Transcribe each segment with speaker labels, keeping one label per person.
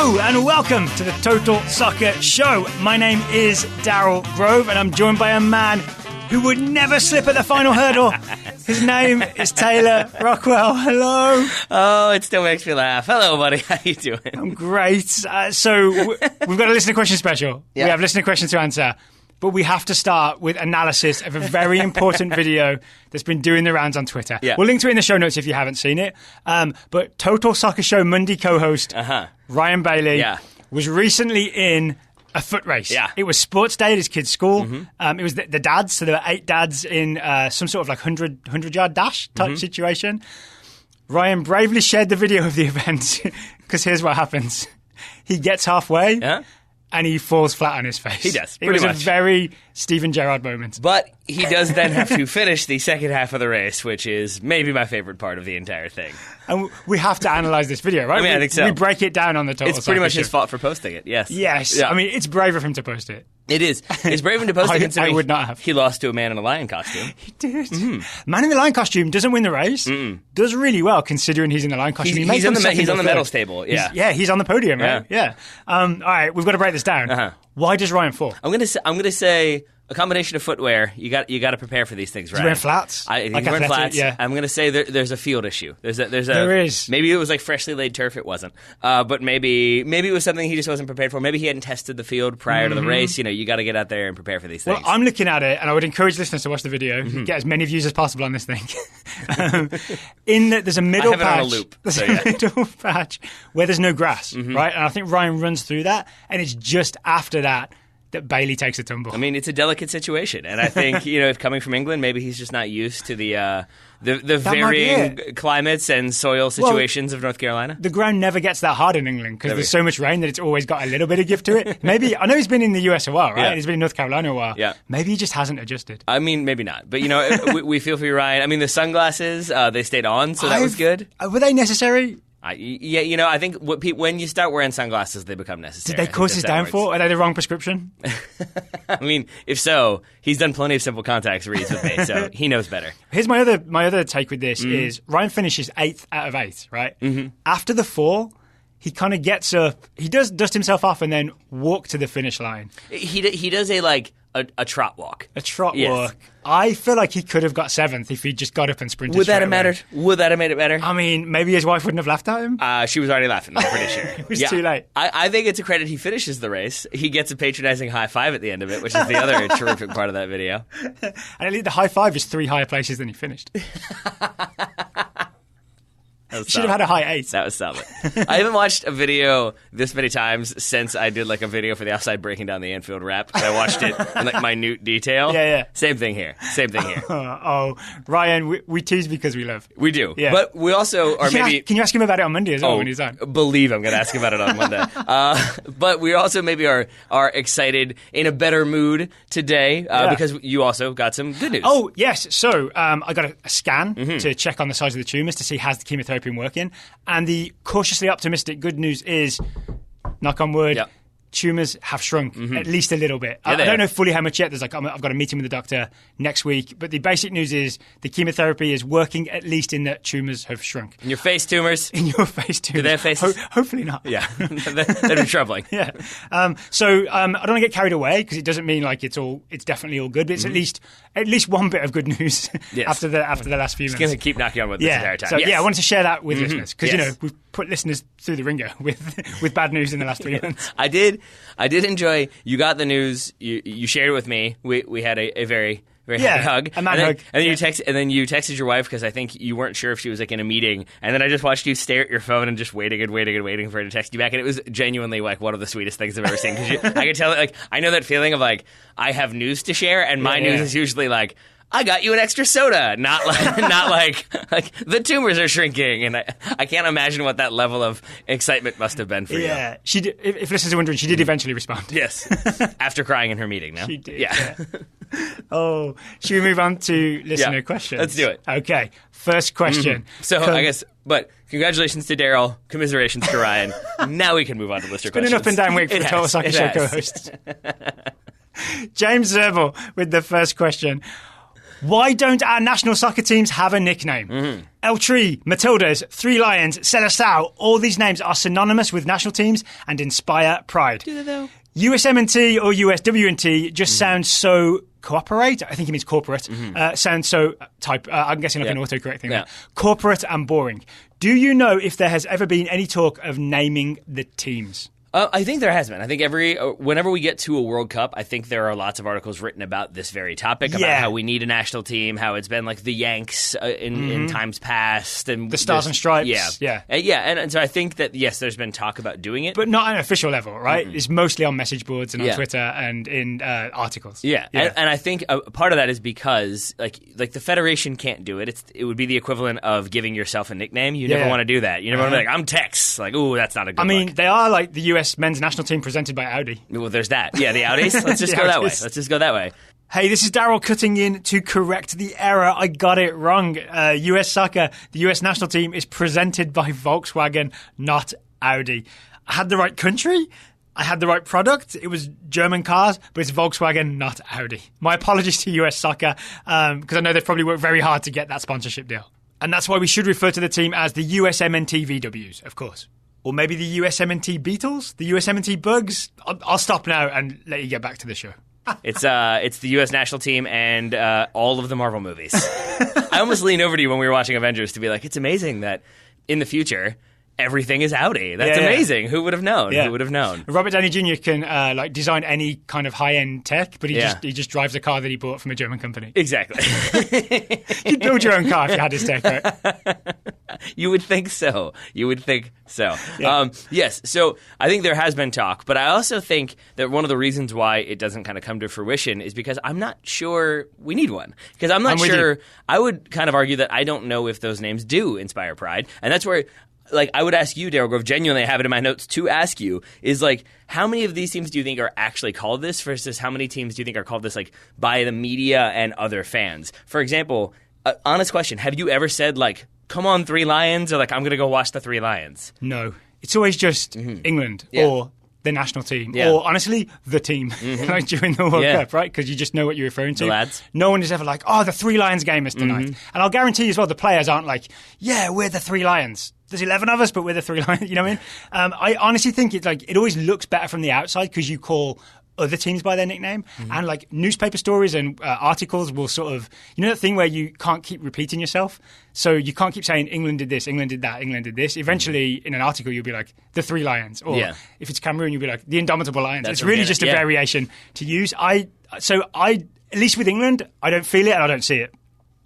Speaker 1: Hello and welcome to the Total Soccer Show. My name is Daryl Grove and I'm joined by a man who would never slip at the final hurdle. His name is Taylor Rockwell. Hello.
Speaker 2: Oh, it still makes me laugh. Hello, buddy. How you doing?
Speaker 1: I'm great. So we've got a listener question special. Yeah. We have listener questions to answer. But we have to start with analysis of a very important video that's been doing the rounds on Twitter. Yeah. We'll link to it in the show notes if you haven't seen it. But Total Soccer Show Monday co-host Ryan Bailey was recently in a foot race. Yeah. It was sports day at his kid's school. It was the dads, so there were 8 dads in some sort of like 100-yard dash type situation. Ryan bravely shared the video of the event because here's what happens. He gets halfway. And he falls flat on his face.
Speaker 2: He does.
Speaker 1: It was a very Steven Gerrard moment.
Speaker 2: But he does then have to finish the second half of the race, which is maybe my favorite part of the entire thing.
Speaker 1: And we have to analyse this video, right?
Speaker 2: I think so.
Speaker 1: We break it down on the Total
Speaker 2: It's pretty much
Speaker 1: Show.
Speaker 2: his fault for posting it, yes.
Speaker 1: Yes. Yeah. I mean, it's brave of him to post it.
Speaker 2: It is. It's brave of him to post it considering
Speaker 1: I would not have.
Speaker 2: He lost to a man in a lion costume.
Speaker 1: He did. Man in the lion costume doesn't win the race. Does really well considering he's in the lion costume.
Speaker 2: He's on the medals table, yeah.
Speaker 1: He's on the podium, right? Yeah. All right, we've got to break this down. Why does Ryan fall?
Speaker 2: I'm gonna say a combination of footwear. You got to prepare for these things, right?
Speaker 1: He's wearing flats.
Speaker 2: He's wearing flats. Yeah. I'm gonna say there's a field issue. There is. Maybe it was like freshly laid turf. It wasn't. But maybe it was something he just wasn't prepared for. Maybe he hadn't tested the field prior to the race. You know, you got to get out there and prepare for these things.
Speaker 1: Well, I'm looking at it, and I would encourage listeners to watch the video, get as many views as possible on this thing. There's a middle patch.
Speaker 2: I have it on a loop.
Speaker 1: There's a middle patch where there's no grass, right? And I think Ryan runs through that, and it's just after that Bailey takes a tumble.
Speaker 2: I mean, it's a delicate situation, and I think if coming from England, maybe he's just not used to the varying climates and soil situations of North Carolina.
Speaker 1: The ground never gets that hard in England because there's so much rain that it's always got a little bit of give to it. Maybe I know he's been in the US a while, right? Yeah. He's been in North Carolina a while. Yeah. Maybe he just hasn't adjusted.
Speaker 2: I mean, maybe not. But we feel for you, Ryan. I mean, the sunglasses they stayed on, so that was good.
Speaker 1: Were they necessary?
Speaker 2: I think when you start wearing sunglasses, they become necessary.
Speaker 1: Did they cause his downfall? Are they the wrong prescription?
Speaker 2: I mean, if so, he's done plenty of simple contacts reads with me, so he knows better.
Speaker 1: Here's my other take with this is Ryan finishes 8th out of 8, right? After the fall, he kind of gets up, he does dust himself off and then walk to the finish line.
Speaker 2: He does a trot walk.
Speaker 1: A trot walk. I feel like he could have got 7th if he just got up and sprinted.
Speaker 2: Would that have mattered? Would that have made it better?
Speaker 1: I mean, maybe his wife wouldn't have laughed at him.
Speaker 2: She was already laughing, I'm pretty sure.
Speaker 1: It was too late.
Speaker 2: I think it's a credit he finishes the race. He gets a patronizing high five at the end of it, which is the other terrific part of that video.
Speaker 1: And at least the high five is 3 higher places than he finished. He should have had a high 8.
Speaker 2: That was solid. I haven't watched a video this many times since I did like a video for the Offside breaking down the Anfield rap. I watched it in like minute detail.
Speaker 1: Yeah.
Speaker 2: Same thing here.
Speaker 1: Ryan, we tease because we love.
Speaker 2: We do. Yeah. But we also are
Speaker 1: Can you ask him about it on Monday as well when he's on?
Speaker 2: Believe I'm going to ask him about it on Monday. But we also maybe are excited in a better mood today because you also got some good news.
Speaker 1: Oh, yes. So I got a scan to check on the size of the tumours to see has the chemotherapy been working, and the cautiously optimistic good news is, knock on wood, tumours have shrunk at least a little bit. I don't know fully how much yet. I've got a meeting with the doctor next week, but the basic news is the chemotherapy is working, at least in that tumours have shrunk.
Speaker 2: In your face tumours?
Speaker 1: In your face tumours.
Speaker 2: Do they have faces?
Speaker 1: Hopefully not.
Speaker 2: Yeah, that'd be troubling.
Speaker 1: Yeah. So I don't want to get carried away because it doesn't mean like it's definitely all good, but it's at least one bit of good news after the last few minutes.
Speaker 2: Just going to keep knocking on wood this entire time.
Speaker 1: So I wanted to share that with listeners because we've put listeners through the ringer with bad news in the last 3 months.
Speaker 2: I did enjoy. You got the news. You shared it with me. We had a very happy hug.
Speaker 1: A man hug.
Speaker 2: And then you texted your wife because I think you weren't sure if she was like in a meeting. And then I just watched you stare at your phone and just waiting for her to text you back. And it was genuinely like one of the sweetest things I've ever seen. Because I could tell, like, I know that feeling of like I have news to share, and my news is usually like, I got you an extra soda, not like the tumors are shrinking, and I can't imagine what that level of excitement must have been for you.
Speaker 1: Yeah, she did, if listeners are wondering, she did eventually respond.
Speaker 2: Yes, after crying in her meeting. No,
Speaker 1: she did. Yeah. Oh, should we move on to listener questions?
Speaker 2: Let's do it.
Speaker 1: Okay, first question.
Speaker 2: So I guess, but congratulations to Daryl, commiserations to Ryan. Now we can move on to listener questions.
Speaker 1: It's been an up and down week for the Total Soccer Show co-hosts. James Zerbel with the first question. Why don't our national soccer teams have a nickname? El Tri, Matildas, Three Lions, Seleção, all these names are synonymous with national teams and inspire pride.
Speaker 2: Do they though?
Speaker 1: USMNT or USWNT just sounds so cooperate. I think he means corporate. Sounds so I'm guessing like an autocorrect thing. Yeah. Corporate and boring. Do you know if there has ever been any talk of naming the teams?
Speaker 2: I think there has been. I think whenever we get to a World Cup, I think there are lots of articles written about this very topic, about how we need a national team, how it's been like the Yanks in times past. And
Speaker 1: the Stars and Stripes.
Speaker 2: And so I think that, yes, there's been talk about doing it.
Speaker 1: But not on an official level, right? It's mostly on message boards and on Twitter and in articles.
Speaker 2: And I think a part of that is because like the Federation can't do it. It would be the equivalent of giving yourself a nickname. You never want to do that. You never want to be like, I'm Tex. Like, ooh, that's not a good look.
Speaker 1: They are like the US men's national team presented by Audi.
Speaker 2: Well, there's that. Yeah, the Audis. Let's just go that way. Let's just go that way.
Speaker 1: Hey, this is Daryl cutting in to correct the error. I got it wrong. US soccer, the US national team is presented by Volkswagen, not Audi. I had the right country. I had the right product. It was German cars, but it's Volkswagen, not Audi. My apologies to US soccer, because I know they've probably worked very hard to get that sponsorship deal. And that's why we should refer to the team as the USMNT VWs, of course. Or maybe the USMNT Beatles? The USMNT Bugs? I'll stop now and let you get back to the show.
Speaker 2: It's the U.S. national team and all of the Marvel movies. I almost leaned over to you when we were watching Avengers to be like, it's amazing that in the future, everything is Audi. That's amazing. Who would have known? Who would have known?
Speaker 1: Robert Downey Jr. can design any kind of high-end tech, but he just drives a car that he bought from a German company.
Speaker 2: Exactly.
Speaker 1: You'd build your own car if you had his tech, right?
Speaker 2: You would think so.
Speaker 1: Yeah.
Speaker 2: Yes, so I think there has been talk, but I also think that one of the reasons why it doesn't kind of come to fruition is because I'm not sure we need one. Because I'm not sure. I would kind of argue that I don't know if those names do inspire pride, and that's where... Like, I would ask you, Daryl Grove, genuinely, I have it in my notes to ask you, is like, how many of these teams do you think are actually called this versus how many teams do you think are called this, like, by the media and other fans? For example, honest question, have you ever said, like, come on, Three Lions, or like, I'm going to go watch the Three Lions?
Speaker 1: No. It's always just England or the national team or, honestly, the team like during the World Cup, right? Because you just know what you're referring to.
Speaker 2: The lads.
Speaker 1: No one is ever like, oh, the Three Lions game is tonight. And I'll guarantee you as well, the players aren't like, yeah, we're the Three Lions. There's 11 of us, but we're the Three Lions. You know what I mean? I honestly think it always looks better from the outside because you call other teams by their nickname. And like newspaper stories and articles will sort of, you know that thing where you can't keep repeating yourself? So you can't keep saying England did this, England did that, England did this. Eventually in an article you'll be like the Three Lions. Or if it's Cameroon you'll be like the Indomitable Lions. It's really just a variation to use. At least with England, I don't feel it and I don't see it.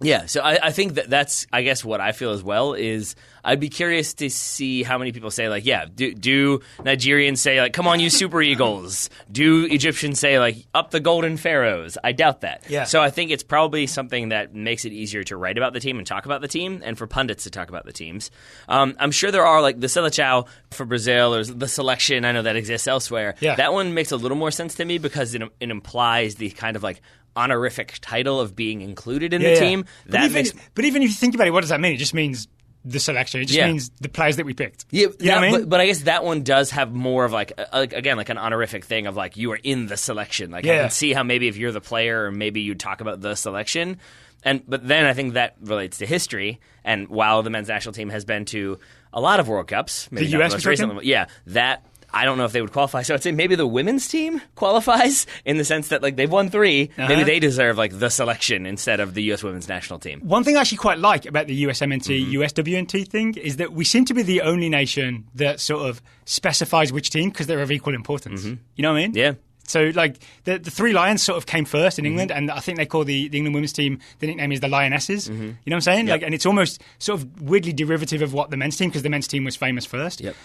Speaker 2: Yeah, so I think that's, I guess, what I feel as well is I'd be curious to see how many people say, like, do Nigerians say, like, come on, you Super Eagles? Do Egyptians say, like, up the Golden Pharaohs? I doubt that.
Speaker 1: Yeah.
Speaker 2: So I think it's probably something that makes it easier to write about the team and talk about the team and for pundits to talk about the teams. I'm sure there are, like, the Seleção for Brazil or the selection, I know that exists elsewhere.
Speaker 1: Yeah.
Speaker 2: That one makes a little more sense to me because it implies the kind of, like, honorific title of being included in the team.
Speaker 1: But even if you think about it, what does that mean? It just means the selection. It just means the players that we picked.
Speaker 2: Yeah,
Speaker 1: you know what I mean?
Speaker 2: But I guess that one does have more of like an honorific thing of like you are in the selection. Like I can see how maybe if you're the player or maybe you'd talk about the selection. But then I think that relates to history. And while the men's national team has been to a lot of World Cups, maybe
Speaker 1: the
Speaker 2: not
Speaker 1: US
Speaker 2: most recently, that I don't know if they would qualify. So I'd say maybe the women's team qualifies in the sense that like they've won 3. Maybe they deserve like the selection instead of the U.S. women's national team.
Speaker 1: One thing I actually quite like about the USMNT, USWNT thing is that we seem to be the only nation that sort of specifies which team because they're of equal importance. You know what I mean?
Speaker 2: Yeah.
Speaker 1: So, like, the Three Lions sort of came first in England, and I think they call the England women's team, the nickname is the Lionesses. You know what I'm saying?
Speaker 2: Yep.
Speaker 1: Like, and it's almost sort of weirdly derivative of what the men's team, because the men's team was famous first.
Speaker 2: Yep.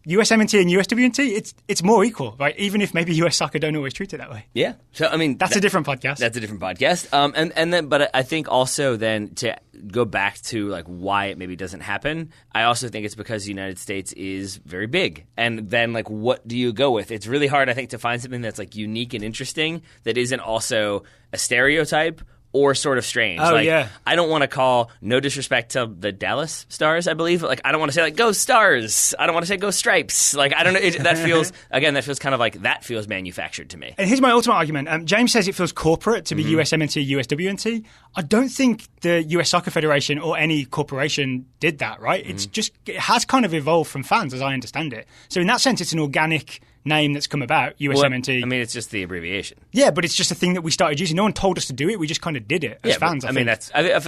Speaker 1: USMNT and USWNT, it's more equal, right? Even if maybe US soccer don't always treat it that way.
Speaker 2: Yeah. So I mean,
Speaker 1: that's a different podcast.
Speaker 2: That's a different podcast. And then, but I think also then to go back to like why it maybe doesn't happen, I also think it's because the United States is very big. And then like, what do you go with? It's really hard, I think, to find something that's like unique and interesting that isn't also a stereotype or sort of strange.
Speaker 1: Oh, yeah.
Speaker 2: I don't want to call, no disrespect to the Dallas Stars, I believe. Like, I don't want to say, like, go Stars. I don't want to say go Stripes. Like, I don't know. That feels kind of like, that feels manufactured to me.
Speaker 1: And here's my ultimate argument. James says it feels corporate to be USMNT, USWNT. I don't think the US Soccer Federation or any corporation did that, right? It's just, it has kind of evolved from fans, as I understand it. So in that sense, it's an organic name that's come about, USMNT.
Speaker 2: Well, I mean, it's just the abbreviation.
Speaker 1: Yeah, but it's just a thing that we started using. No one told us to do it. We just kind of did it as fans.
Speaker 2: I feel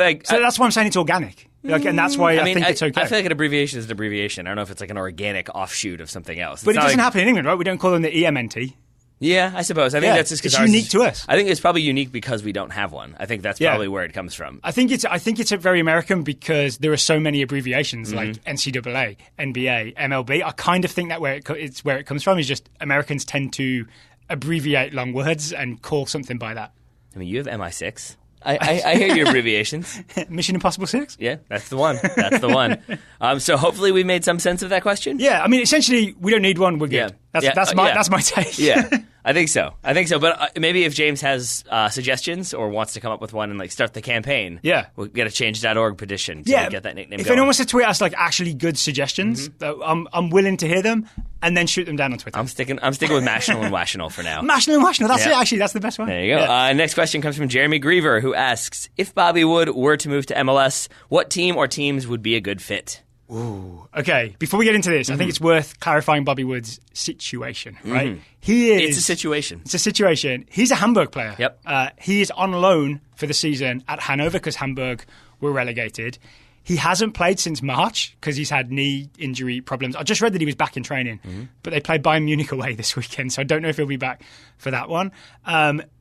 Speaker 2: like...
Speaker 1: So that's why I'm saying it's organic. Like, and that's why I think it's okay.
Speaker 2: I feel like an abbreviation is an abbreviation. I don't know if it's like an organic offshoot of something else.
Speaker 1: But it doesn't happen in England, right? We don't call them the EMNT.
Speaker 2: Yeah, I suppose. I think that's just because
Speaker 1: it's unique to us.
Speaker 2: I think it's probably unique because we don't have one. I think that's probably where it comes from.
Speaker 1: I think it's very American because there are so many abbreviations like NCAA, NBA, MLB. I kind of think that it's where it comes from is just Americans tend to abbreviate long words and call something by that.
Speaker 2: I mean, you have MI6. I hear your abbreviations.
Speaker 1: Mission Impossible 6?
Speaker 2: Yeah, that's the one. That's the one. So hopefully we made some sense of that question.
Speaker 1: Yeah, I mean, essentially, we don't need one. We're good. Yeah. That's my take.
Speaker 2: Yeah, I think so. But maybe if James has suggestions or wants to come up with one and like start the campaign, we'll get a change.org petition to get that nickname
Speaker 1: if
Speaker 2: going.
Speaker 1: anyone wants to tweet us like actually good suggestions, I'm willing to hear them and then shoot them down on Twitter.
Speaker 2: I'm sticking with Mational and Wational for now.
Speaker 1: Mational and Wational. That's it. Actually, that's the best one.
Speaker 2: There you go. Yeah. Next question comes from Jeremy Griever, who asks, if Bobby Wood were to move to MLS, what team or teams would be a good fit?
Speaker 1: Ooh. Okay, before we get into this, I think it's worth clarifying Bobby Wood's situation, right?
Speaker 2: It's a situation.
Speaker 1: It's a situation. He's a Hamburg player.
Speaker 2: Yep.
Speaker 1: He is on loan for the season at Hanover because Hamburg were relegated. He hasn't played since March because he's had knee injury problems. I just read that he was back in training, but they played Bayern Munich away this weekend, so I don't know if he'll be back for that one.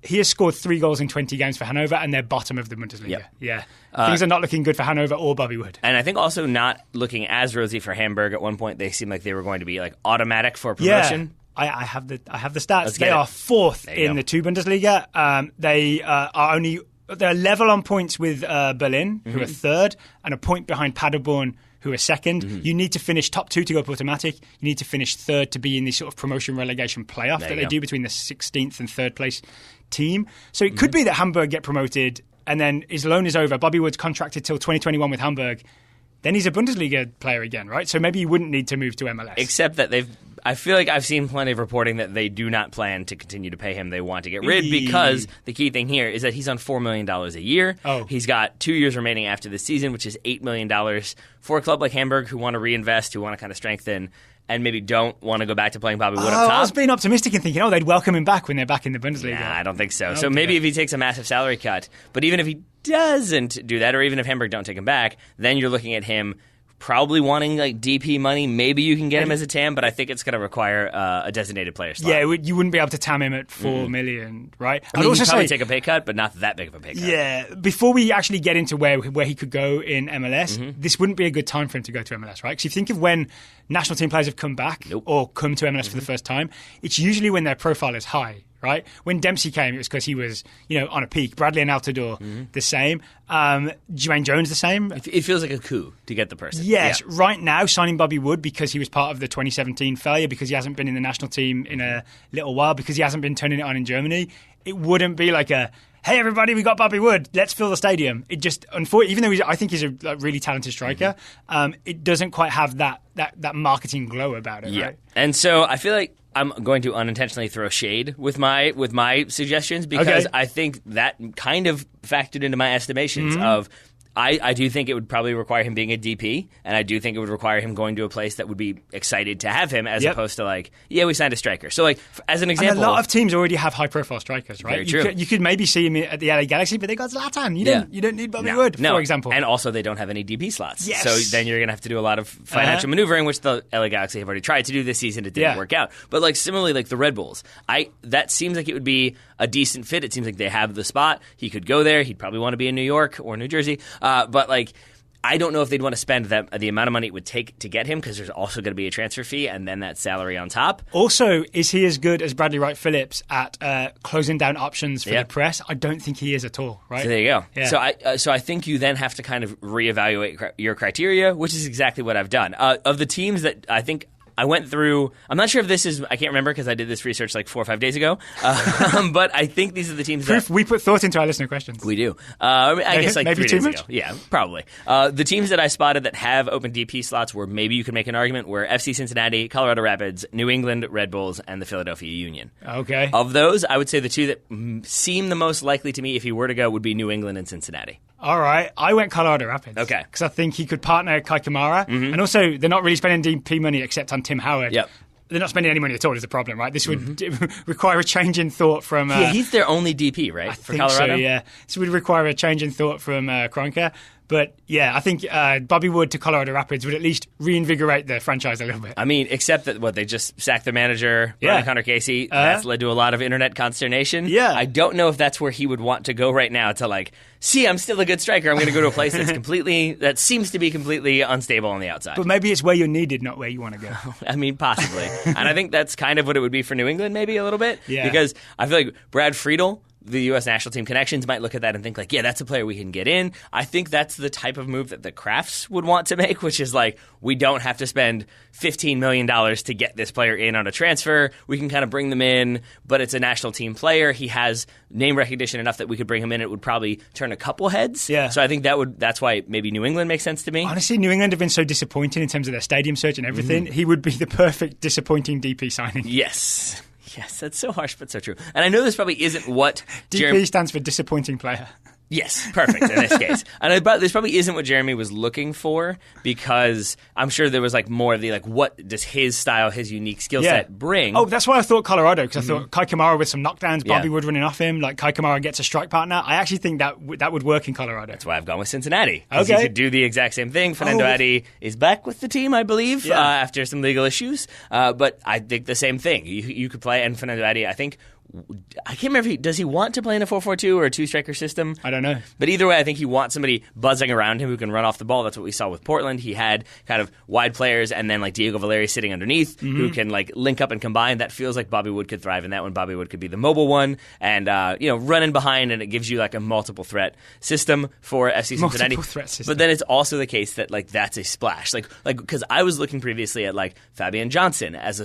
Speaker 1: He has scored 3 goals in 20 games for Hanover, and they're bottom of the Bundesliga.
Speaker 2: Yep.
Speaker 1: Yeah. Things are not looking good for Hanover or Bobby Wood.
Speaker 2: And I think also not looking as rosy for Hamburg. At one point, they seemed like they were going to be like automatic for promotion.
Speaker 1: Yeah. I have the stats. They are 4th in the 2 Bundesliga. They're level on points with Berlin, who are 3rd, and a point behind Paderborn, who are 2nd. You need to finish top 2 to go up automatic. You need to finish 3rd to be in this sort of promotion relegation playoff that they do between the 16th and 3rd place team. So it could be that Hamburg get promoted and then his loan is over. Bobby Wood's contracted till 2021 with Hamburg. Then he's a Bundesliga player again, right? So maybe he wouldn't need to move to MLS.
Speaker 2: Except that I feel like I've seen plenty of reporting that they do not plan to continue to pay him. They want to get rid because the key thing here is that he's on $4 million a year.
Speaker 1: Oh.
Speaker 2: He's got 2 years remaining after this season, which is $8 million for a club like Hamburg who want to reinvest, who want to kind of strengthen, and maybe don't want to go back to playing Bobby Wood up top.
Speaker 1: I was being optimistic and thinking, they'd welcome him back when they're back in the Bundesliga.
Speaker 2: Nah, I don't think so. So maybe if he takes a massive salary cut, but even if he doesn't do that, or even if Hamburg don't take him back, then you're looking at him probably wanting like DP money. Maybe you can get him as a TAM, but I think it's going to require a designated player slot.
Speaker 1: Yeah, you wouldn't be able to TAM him at $4 million, right?
Speaker 2: I mean, also probably take a pay cut, but not that big of a pay cut.
Speaker 1: Yeah, before we actually get into where he could go in MLS, this wouldn't be a good time for him to go to MLS, right? Because you think of when national team players have come back or come to MLS for the first time, it's usually when their profile is high. Right? When Dempsey came, it was because he was, on a peak. Bradley and Altidore, the same. Jermaine Jones, the same.
Speaker 2: It feels like a coup to get the person.
Speaker 1: Yes. Yeah. Right now, signing Bobby Wood because he was part of the 2017 failure, because he hasn't been in the national team in a little while, because he hasn't been turning it on in Germany, it wouldn't be like a, hey, everybody, we got Bobby Wood. Let's fill the stadium. It just, unfortunately, even though I think he's a really talented striker, it doesn't quite have that marketing glow about it, right?
Speaker 2: And so I feel like I'm going to unintentionally throw shade with my suggestions because I think that kind of factored into my estimations of I do think it would probably require him being a DP, and I do think it would require him going to a place that would be excited to have him as opposed to like, we signed a striker. So like, as an example...
Speaker 1: And a lot of teams already have high-profile strikers, right?
Speaker 2: Very true.
Speaker 1: You could maybe see him at the LA Galaxy, but they got Zlatan. You don't need Bobby Wood, for example.
Speaker 2: And also they don't have any DP slots.
Speaker 1: Yes.
Speaker 2: So then you're going to have to do a lot of financial maneuvering, which the LA Galaxy have already tried to do this season. It didn't work out. But like similarly, like the Red Bulls, that seems like it would be a decent fit. It seems like they have the spot. He could go there. He'd probably want to be in New York or New Jersey. But like, I don't know if they'd want to spend the amount of money it would take to get him, because there's also going to be a transfer fee and then that salary on top.
Speaker 1: Also, is he as good as Bradley Wright Phillips at closing down options for the press? I don't think he is at all, right?
Speaker 2: So there you go.
Speaker 1: Yeah.
Speaker 2: So I think you then have to kind of reevaluate your criteria, which is exactly what I've done. Of the teams that I think I went through. I'm not sure if this is. I can't remember because I did this research like 4 or 5 days ago. But I think these are the teams that
Speaker 1: we put thought into our listener questions.
Speaker 2: We do. I guess like
Speaker 1: maybe
Speaker 2: 3
Speaker 1: too
Speaker 2: days
Speaker 1: much?
Speaker 2: ago. Yeah, probably. The teams that I spotted that have open DP slots where maybe you could make an argument were FC Cincinnati, Colorado Rapids, New England Red Bulls, and the Philadelphia Union.
Speaker 1: Okay.
Speaker 2: Of those, I would say the two that seem the most likely to me if he were to go would be New England and Cincinnati.
Speaker 1: All right. I went Colorado Rapids.
Speaker 2: Okay.
Speaker 1: Because I think he could partner Kai Kamara. And also, they're not really spending DP money except on Tim Howard.
Speaker 2: Yep.
Speaker 1: They're not spending any money at all is the problem, right? This would require a change in thought from...
Speaker 2: he's their only DP, right, for Colorado?
Speaker 1: So, yeah. This would require a change in thought from Kroenke. But, yeah, I think Bobby Wood to Colorado Rapids would at least reinvigorate the franchise a little bit.
Speaker 2: I mean, except that, they just sacked their manager, Connor Casey. That's led to a lot of internet consternation.
Speaker 1: Yeah.
Speaker 2: I don't know if that's where he would want to go right now to, see, I'm still a good striker. I'm going to go to a place that seems to be completely unstable on the outside.
Speaker 1: But maybe it's where you're needed, not where you want to go.
Speaker 2: I mean, possibly. And I think that's kind of what it would be for New England, maybe a little bit.
Speaker 1: Yeah.
Speaker 2: Because I feel like Brad Friedel, the U.S. national team connections, might look at that and think that's a player we can get in. I think that's the type of move that the Crafts would want to make, which is we don't have to spend $15 million to get this player in on a transfer. We can kind of bring them in, but it's a national team player. He has name recognition enough that we could bring him in. It would probably turn a couple heads.
Speaker 1: Yeah.
Speaker 2: So I think that's why maybe New England makes sense to me.
Speaker 1: Honestly, New England have been so disappointing in terms of their stadium search and everything. He would be the perfect disappointing DP signing.
Speaker 2: Yes. Yes, that's so harsh, but so true. And I know this probably isn't what
Speaker 1: DP stands for disappointing player.
Speaker 2: Yes, perfect in this case. And this probably isn't what Jeremy was looking for, because I'm sure there was more of the what does his style, his unique skill set bring?
Speaker 1: Oh, that's why I thought Colorado, because I thought Kai Kamara with some knockdowns, Bobby Wood running off him, Kai Kamara gets a strike partner. I actually think that would work in Colorado.
Speaker 2: That's why I've gone with Cincinnati.
Speaker 1: Okay.
Speaker 2: You could do the exact same thing. Fernando Adi is back with the team, I believe, after some legal issues. But I think the same thing. You could play, and Fernando Adi, I can't remember does he want to play in a 4-4-2 or a 2-striker system?
Speaker 1: I don't know.
Speaker 2: But either way, I think he wants somebody buzzing around him who can run off the ball. That's what we saw with Portland. He had kind of wide players and then Diego Valeri sitting underneath who can link up and combine. That feels like Bobby Wood could thrive in that one. Bobby Wood could be the mobile one and running behind, and it gives you a multiple threat system for FC Cincinnati.
Speaker 1: Multiple threat system.
Speaker 2: But then it's also the case that that's a splash. Because I was looking previously at Fabian Johnson as a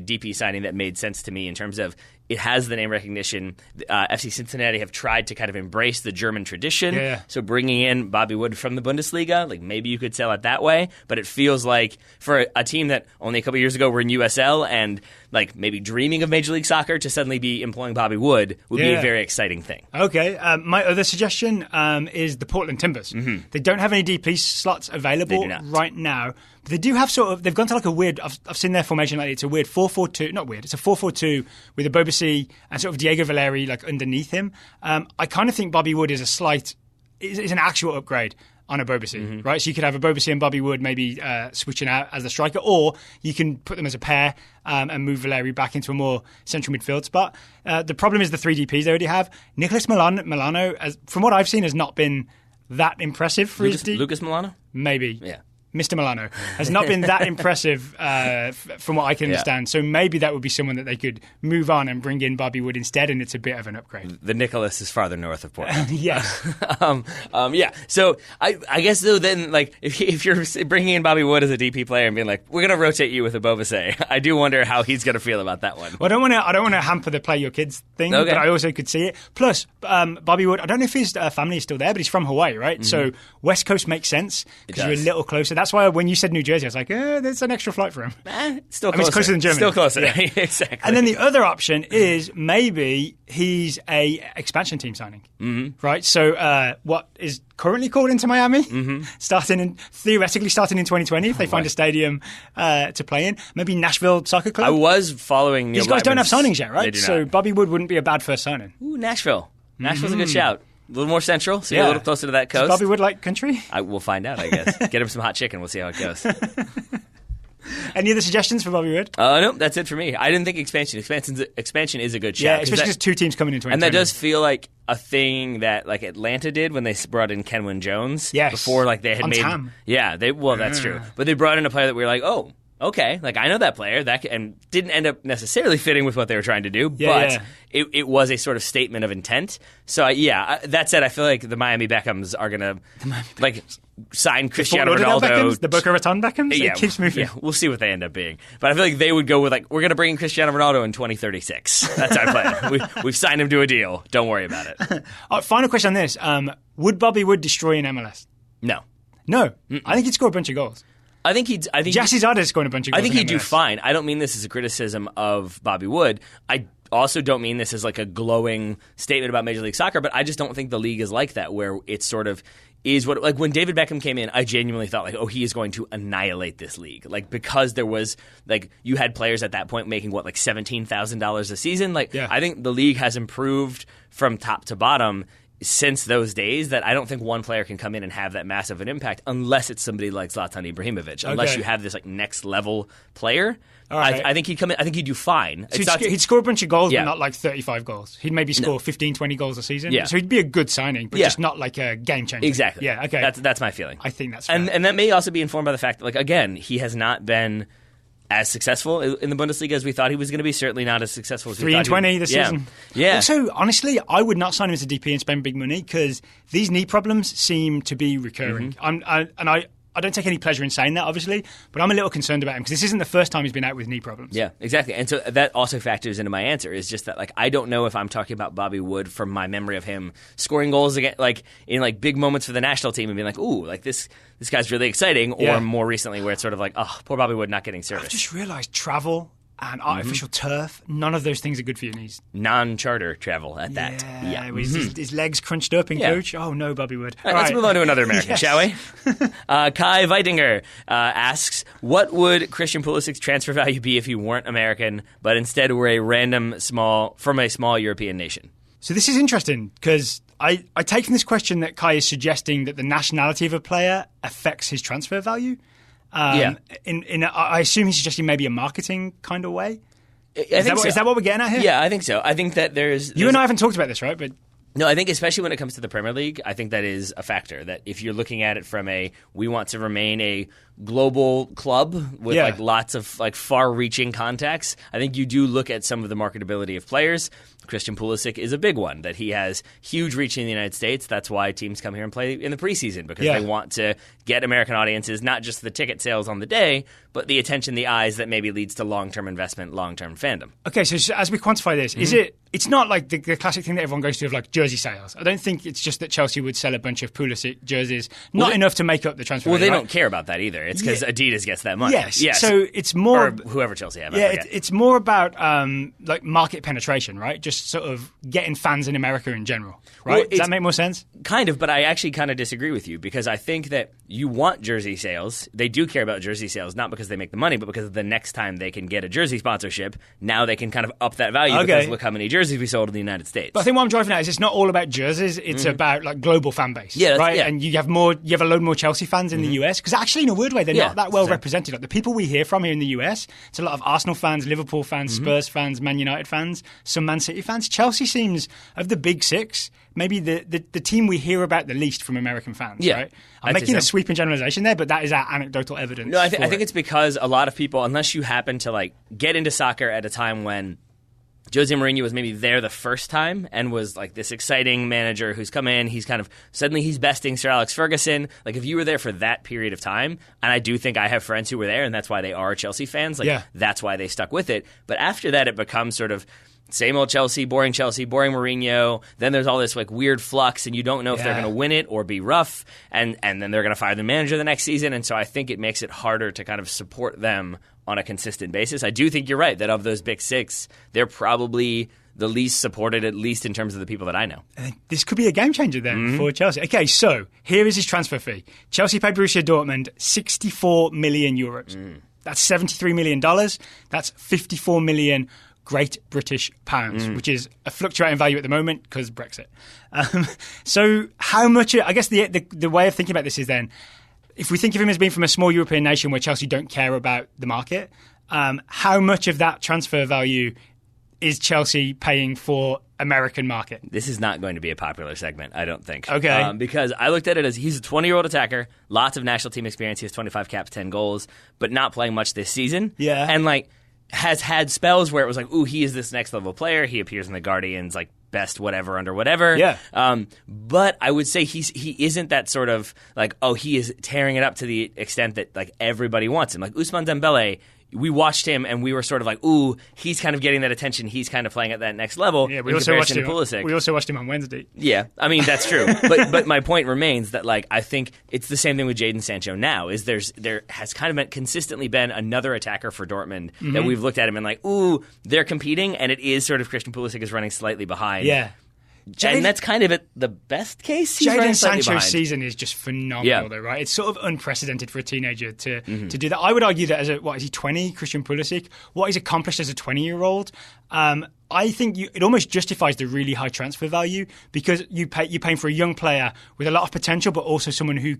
Speaker 2: DP signing that made sense to me in terms of it has the name recognition. FC Cincinnati have tried to kind of embrace the German tradition.
Speaker 1: Yeah.
Speaker 2: So bringing in Bobby Wood from the Bundesliga, maybe you could sell it that way. But it feels like for a team that only a couple years ago were in USL and maybe dreaming of Major League Soccer, to suddenly be employing Bobby Wood would be a very exciting thing.
Speaker 1: Okay. My other suggestion is the Portland Timbers. They don't have any DP slots available right now. But they do have they've gone to a weird, I've seen their formation it's a weird 4-4-2, not weird, it's a 4-4-2 with a Bobasi and sort of Diego Valeri underneath him. I kind of think Bobby Wood is is an actual upgrade on a Bobasi, right? So you could have a Bobasi and Bobby Wood maybe switching out as the striker, or you can put them as a pair and move Valeri back into a more central midfield spot. The problem is the 3 DPs they already have. Nicolas Milano, from what I've seen, has not been that impressive for his
Speaker 2: Lucas Milano?
Speaker 1: Maybe.
Speaker 2: Yeah.
Speaker 1: Mr. Milano has not been that impressive from what I can understand. So maybe that would be someone that they could move on and bring in Bobby Wood instead, and it's a bit of an upgrade.
Speaker 2: The Nicholas is farther north of Portland.
Speaker 1: Yes.
Speaker 2: Yeah. So I guess though then if you're bringing in Bobby Wood as a DP player and being we're going to rotate you with a Bobase, I do wonder how he's going to feel about that one.
Speaker 1: Well, I don't want to hamper the play your kids thing, but I also could see it. Plus, Bobby Wood, I don't know if his family is still there, but he's from Hawaii, right? So West Coast makes sense because you're a little closer. That's why when you said New Jersey, I was like, there's an extra flight for him.
Speaker 2: Still closer.
Speaker 1: It's closer than Germany.
Speaker 2: Still closer.
Speaker 1: Yeah.
Speaker 2: Exactly.
Speaker 1: And then the other option is maybe he's a expansion team signing, right? So what is currently called Inter Miami, theoretically starting in 2020 if they find a stadium to play in. Maybe Nashville Soccer Club.
Speaker 2: I was following Neil
Speaker 1: These guys don't have
Speaker 2: Blackman's-
Speaker 1: signings yet, right?
Speaker 2: They do
Speaker 1: So
Speaker 2: not.
Speaker 1: Bobby Wood wouldn't be a bad first signing.
Speaker 2: Ooh, Nashville. Nashville's a good shout. A little more central, so you're a little closer to that coast.
Speaker 1: Does Bobby Wood like country?
Speaker 2: We'll find out, I guess. Get him some hot chicken. We'll see how it goes.
Speaker 1: Any other suggestions for Bobby Wood?
Speaker 2: No, that's it for me. I didn't think expansion is a good shout.
Speaker 1: Yeah, especially because 2 teams coming in 2020.
Speaker 2: And that does feel like a thing that Atlanta did when they brought in Kenwyn Jones.
Speaker 1: Yes.
Speaker 2: Before they had
Speaker 1: On
Speaker 2: made...
Speaker 1: Tam.
Speaker 2: Yeah, that's true. But they brought in a player that we were like, oh, okay, like I know that player and didn't end up necessarily fitting with what they were trying to do, but it was a sort of statement of intent. So that said, I feel like the Miami Beckhams are gonna like sign Cristiano Ronaldo,
Speaker 1: the Boca Raton Beckhams. It keeps moving.
Speaker 2: Yeah, we'll see what they end up being, but I feel like they would go with like, we're gonna bring in Cristiano Ronaldo in 2036. That's our plan. We've signed him to a deal. Don't worry about it.
Speaker 1: Final question on this: would Bobby Wood destroy an MLS?
Speaker 2: No.
Speaker 1: I think he'd score a bunch of goals.
Speaker 2: I think
Speaker 1: Jassy Zardes scoring a bunch of goals.
Speaker 2: I think he'd do fine. I don't mean this as a criticism of Bobby Wood. I also don't mean this as like a glowing statement about Major League Soccer, but I just don't think the league is like that, where it's sort of is what, like when David Beckham came in, I genuinely thought like, oh, he is going to annihilate this league. Like, because there was like, you had players at that point making like $17,000 a season. Like, I think the league has improved from top to bottom since those days, that I don't think one player can come in and have that massive an impact unless it's somebody like Zlatan Ibrahimovic. Unless you have this like next level player. Right. I think he'd come in. I think he'd do fine.
Speaker 1: So he'd score a bunch of goals, but not like 35 goals. He'd maybe score 15, 20 goals a season. Yeah. So he'd be a good signing, but just not like a game changer.
Speaker 2: Exactly.
Speaker 1: Yeah. Okay.
Speaker 2: That's my feeling.
Speaker 1: I think that's fair.
Speaker 2: And that may also be informed by the fact that, like, again, he has not been as successful in the Bundesliga as we thought he was going to be. Certainly not as successful as we thought.
Speaker 1: 3-20 this season.
Speaker 2: Yeah.
Speaker 1: Also, honestly, I would not sign him as a DP and spend big money because these knee problems seem to be recurring. I don't take any pleasure in saying that, obviously, but I'm a little concerned about him because this isn't the first time he's been out with knee problems.
Speaker 2: Yeah, exactly. And so that also factors into my answer, is just that, like, I don't know if I'm talking about Bobby Wood from my memory of him scoring goals again, like in like big moments for the national team and being like, ooh, like this guy's really exciting, or more recently where it's sort of like, oh, poor Bobby Wood not getting service.
Speaker 1: I've just realised travel and artificial turf, none of those things are good for your knees.
Speaker 2: Non-charter travel at that.
Speaker 1: Yeah. His legs crunched up in coach. Oh, no, Bobby Wood.
Speaker 2: All right, let's move on to another American, shall we? Kai Weidinger asks, what would Christian Pulisic's transfer value be if he weren't American, but instead were a random from a small European nation?
Speaker 1: So this is interesting because I take from this question that Kai is suggesting that the nationality of a player affects his transfer value. I assume he's suggesting maybe a marketing kind of way. Is that what we're getting at here?
Speaker 2: Yeah, I think so. I think that there's
Speaker 1: you and I haven't talked about this, right? But
Speaker 2: no, I think especially when it comes to the Premier League, I think that is a factor. That if you're looking at it from we want to remain a global club with like lots of like far-reaching contacts, I think you do look at some of the marketability of players. Christian Pulisic is a big one, that he has huge reach in the United States. That's why teams come here and play in the preseason, because they want to get American audiences, not just the ticket sales on the day, but the attention, the eyes that maybe leads to long-term investment, long-term fandom. Okay,
Speaker 1: so as we quantify this, it's not like the classic thing that everyone goes to of like jersey sales. I don't think it's just that Chelsea would sell a bunch of Pulisic jerseys, not enough to make up the transfer value.
Speaker 2: Well, they don't care about that either. It's because Adidas gets that money.
Speaker 1: Yes. So it's more...
Speaker 2: Or whoever Chelsea have.
Speaker 1: Yeah, it's more about like market penetration, right? Just sort of getting fans in America in general, right? Well, does that make more sense?
Speaker 2: Kind of, but I actually kind of disagree with you, because I think that you want jersey sales. They do care about jersey sales, not because they make the money, but because the next time they can get a jersey sponsorship, now they can kind of up that value because look how many jerseys we sold in the United States.
Speaker 1: But I think what I'm driving at is it's not all about jerseys, it's about like global fan base, right? Yeah. And you have a load more Chelsea fans in the US, because actually in a weird way they're not that well represented. Like the people we hear from here in the US, it's a lot of Arsenal fans, Liverpool fans, Spurs fans, Man United fans, some Man City fans. Chelsea seems, of the big six, maybe the team we hear about the least from American fans, right? I'm making a sweeping generalization there, but that is our anecdotal evidence.
Speaker 2: No, I think it's because a lot of people, unless you happen to like get into soccer at a time when Jose Mourinho was maybe there the first time and was like this exciting manager who's come in, he's kind of suddenly he's besting Sir Alex Ferguson. Like if you were there for that period of time, and I do think I have friends who were there and that's why they are Chelsea fans, like that's why they stuck with it. But after that it becomes sort of same old Chelsea, boring Mourinho. Then there's all this like weird flux, and you don't know if they're going to win it or be rough, and then they're going to fire the manager the next season. And so I think it makes it harder to kind of support them on a consistent basis. I do think you're right that of those big six, they're probably the least supported, at least in terms of the people that I know.
Speaker 1: This could be a game changer then for Chelsea. Okay, so here is his transfer fee. Chelsea paid Borussia Dortmund 64 million euros. That's $73 million. That's 54 million Great British pounds, which is a fluctuating value at the moment because Brexit. So how much, I guess the way of thinking about this is then, if we think of him as being from a small European nation where Chelsea don't care about the market, how much of that transfer value is Chelsea paying for American market?
Speaker 2: This is not going to be a popular segment, I don't think.
Speaker 1: Okay.
Speaker 2: Because I looked at it as he's a 20-year-old attacker, lots of national team experience. He has 25 caps, 10 goals, but not playing much this season.
Speaker 1: Yeah.
Speaker 2: And, like, has had spells where it was like, ooh, he is this next level player. He appears in the Guardians, like, best whatever under whatever.
Speaker 1: Yeah.
Speaker 2: But I would say he isn't that sort of, like, oh, he is tearing it up to the extent that, like, everybody wants him. Like, Ousmane Dembele, we watched him and we were sort of like, ooh, he's kind of getting that attention. He's kind of playing at that next level.
Speaker 1: Yeah, we also watched him.
Speaker 2: Pulisic.
Speaker 1: We also watched him on Wednesday.
Speaker 2: Yeah, I mean that's true. but my point remains that like I think it's the same thing with Jadon Sancho now. Is there has kind of consistently been another attacker for Dortmund that we've looked at him and like, ooh, they're competing, and it is sort of Christian Pulisic is running slightly behind.
Speaker 1: Yeah.
Speaker 2: And that's kind of the best case.
Speaker 1: Jadon Sancho's season is just phenomenal, though, right? It's sort of unprecedented for a teenager to do that. I would argue that is he 20, Christian Pulisic? What he's accomplished as a 20-year-old, I think it almost justifies the really high transfer value because you're paying for a young player with a lot of potential, but also someone who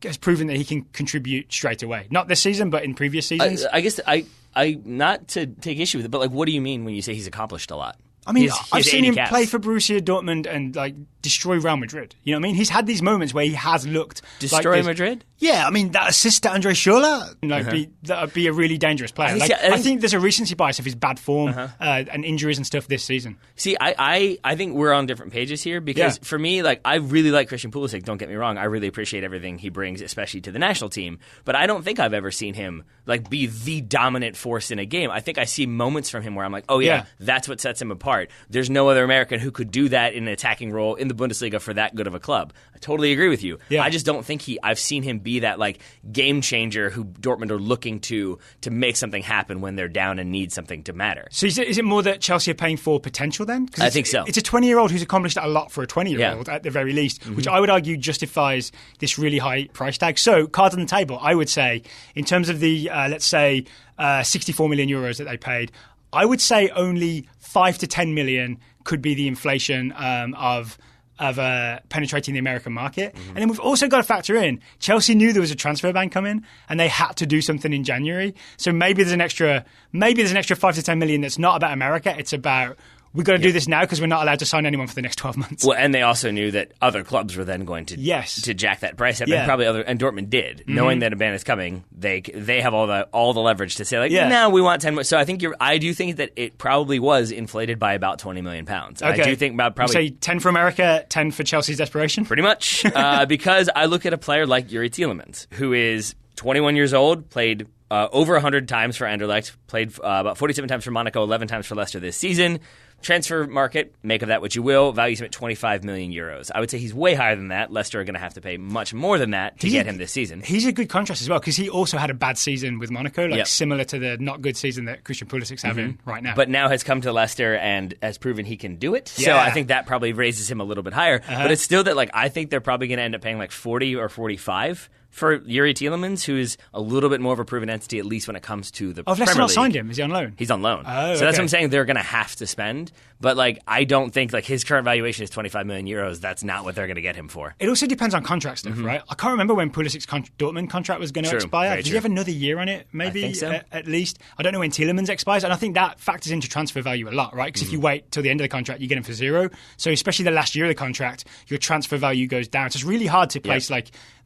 Speaker 1: has proven that he can contribute straight away. Not this season, but in previous seasons.
Speaker 2: I guess I not to take issue with it, but like, what do you mean when you say he's accomplished a lot?
Speaker 1: I mean, I've seen him play for Borussia Dortmund and like destroy Real Madrid. You know what I mean? He's had these moments where he has looked
Speaker 2: destroy Madrid.
Speaker 1: Yeah, I mean that assist to Andre Schürrle, that would be a really dangerous player. I think there's a recency bias of his bad form and injuries and stuff this season.
Speaker 2: See, I think we're on different pages here because for me, like I really like Christian Pulisic. Don't get me wrong, I really appreciate everything he brings, especially to the national team. But I don't think I've ever seen him like be the dominant force in a game. I think I see moments from him where I'm like, oh yeah. That's what sets him apart. There's no other American who could do that in an attacking role in the Bundesliga for that good of a club. I totally agree with you. Yeah. I just don't think I've seen him be that like game changer who Dortmund are looking to make something happen when they're down and need something to matter.
Speaker 1: So is it more that Chelsea are paying for potential then?
Speaker 2: I think so.
Speaker 1: It's a 20-year-old who's accomplished a lot for a 20-year-old at the very least, which I would argue justifies this really high price tag. So cards on the table, I would say, in terms of the, let's say, 64 million euros that they paid, I would say only 5 to 10 million could be the inflation of penetrating the American market. And then we've also got to factor in, Chelsea knew there was a transfer ban coming and they had to do something in January. So maybe there's an extra 5 to 10 million that's not about America. It's about, we've got to do this now because we're not allowed to sign anyone for the next 12 months.
Speaker 2: Well, and they also knew that other clubs were then going to jack that price up, and probably and Dortmund did, knowing that a ban is coming. They have all the leverage to say like, no, we want 10 more. So I do think that it probably was inflated by about 20 million pounds. Okay. I do think about probably
Speaker 1: say 10 for America, 10 for Chelsea's desperation.
Speaker 2: Pretty much, because I look at a player like Yuri Tielemans, who is 21 years old, played over 100 times for Anderlecht, played about 47 times for Monaco, 11 times for Leicester this season. Transfer market, make of that what you will, values him at 25 million euros. I would say he's way higher than that. Leicester are going to have to pay much more than that to get him this season.
Speaker 1: He's a good contrast as well because he also had a bad season with Monaco, similar to the not good season that Christian Pulisic's having right now.
Speaker 2: But now has come to Leicester and has proven he can do it. Yeah. So I think that probably raises him a little bit higher. But it's still that I think they're probably going to end up paying 40 or 45 for Yuri Tielemans, who is a little bit more of a proven entity, at least when it comes to the Premier League.
Speaker 1: Leicester not signed him? Is he on loan?
Speaker 2: He's on loan. So that's what I'm saying. They're going to have to spend. But I don't think his current valuation is 25 million euros. That's not what they're going to get him for.
Speaker 1: It also depends on contract stuff, right? I can't remember when Pulisic's Dortmund contract was going to expire. Does he have another year on it? Maybe, I think so. At least. I don't know when Tielemans expires. And I think that factors into transfer value a lot, right? Because if you wait till the end of the contract, you get him for zero. So especially the last year of the contract, your transfer value goes down. So it's really hard to place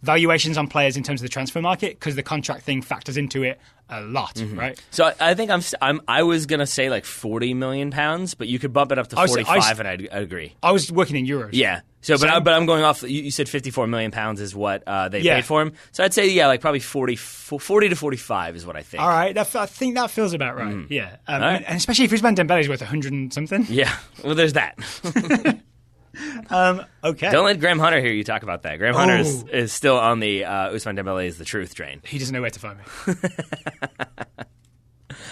Speaker 1: valuations on players in terms of the transfer market because the contract thing factors into it a lot, right?
Speaker 2: So I think I was going to say 40 million pounds, but you could bump it up to 45 and I'd agree.
Speaker 1: I was working in euros.
Speaker 2: Yeah. So, but I'm going off, you said 54 million pounds is what they paid for him. So I'd say, probably 40 to 45 is what I think.
Speaker 1: All right. I think that feels about right. Yeah. Right. And especially if Ousmane Dembele's worth 100 and something.
Speaker 2: Yeah. Well, there's that.
Speaker 1: Okay.
Speaker 2: Don't let Graham Hunter hear you talk about that. Graham Hunter is still on the Ousmane Dembele is the truth train.
Speaker 1: He doesn't know where to find me.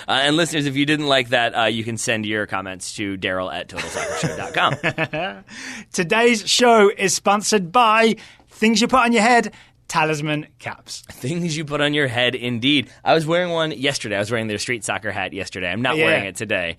Speaker 2: And listeners, if you didn't like that, you can send your comments to Daryl@TotalSoccerShow.com.
Speaker 1: Today's show is sponsored by things you put on your head Talisman Caps.
Speaker 2: Things you put on your head, indeed. I was wearing one yesterday. I was wearing their street soccer hat yesterday. I'm not wearing it today